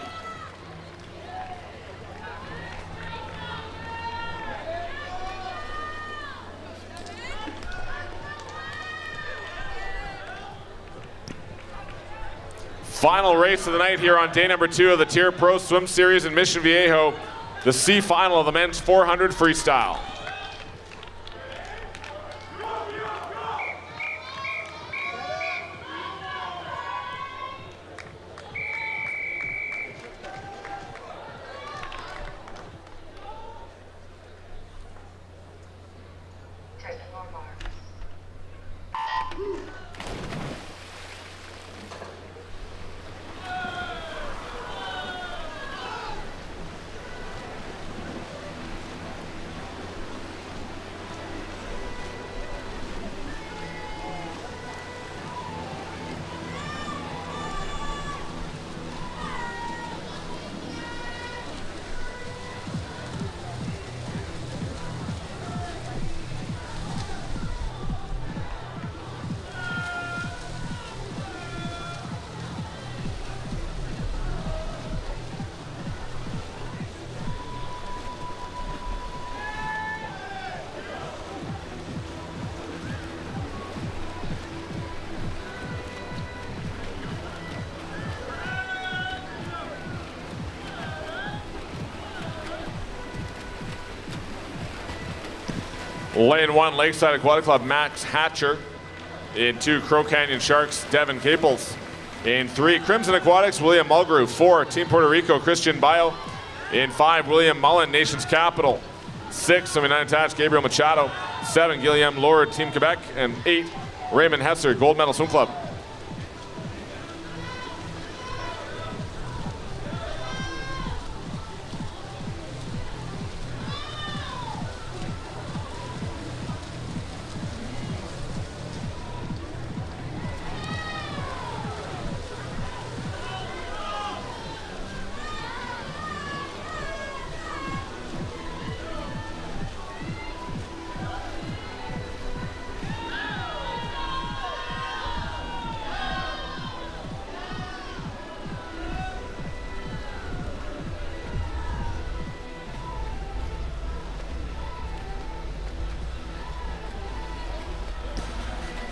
Final race of the night here on day number 2 of the TYR Pro Swim Series in Mission Viejo. The C final of the men's 400 freestyle. Lane 1, Lakeside Aquatic Club, Max Hatcher. In 2, Crow Canyon Sharks, Devin Caples. In 3, Crimson Aquatics, William Mulgrew. 4, Team Puerto Rico, Christian Bio. In 5, William Mullen, Nations Capital. 6, Semi-9 Attached, Gabriel Machado. 7, Guillaume Lord, Team Quebec. And 8, Raymond Hesser, Gold Medal Swim Club.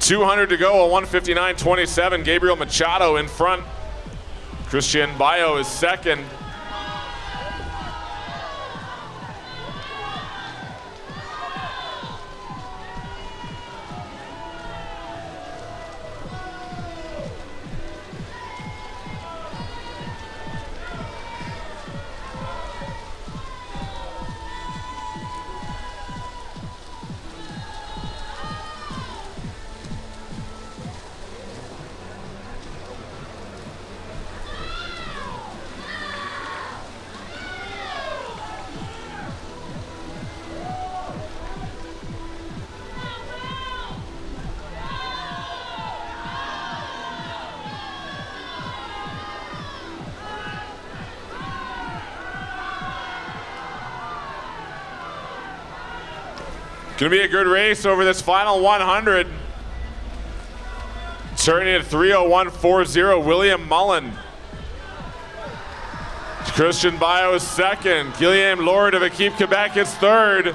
.200 to go, a 1:59.27. Gabriel Machado in front. Christian Bio is second. Gonna be a good race over this final 100. Turning at 3:01.40, William Mullen. Christian Bio is second. Guillaume Lord of Équipe Quebec is third.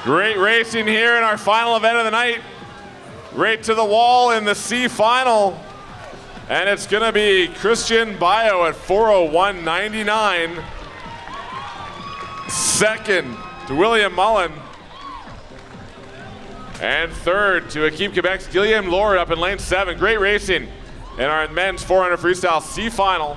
Great racing here in our final event of the night. Right to the wall in the C final. And it's going to be Christian Bio at 4:01.99. Second to William Mullen. And third to Équipe Quebec's Guillaume Lord up in lane 7. Great racing in our men's 400 freestyle C final.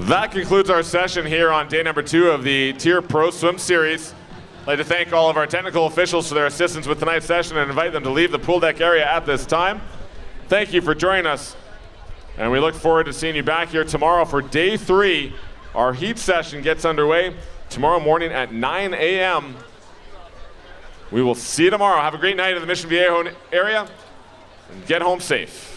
That concludes our session here on day number 2 of the TYR Pro Swim Series. I'd like to thank all of our technical officials for their assistance with tonight's session and invite them to leave the pool deck area at this time. Thank you for joining us, and we look forward to seeing you back here tomorrow for day 3. Our heat session gets underway tomorrow morning at 9 a.m. We will see you tomorrow. Have a great night in the Mission Viejo area, and get home safe.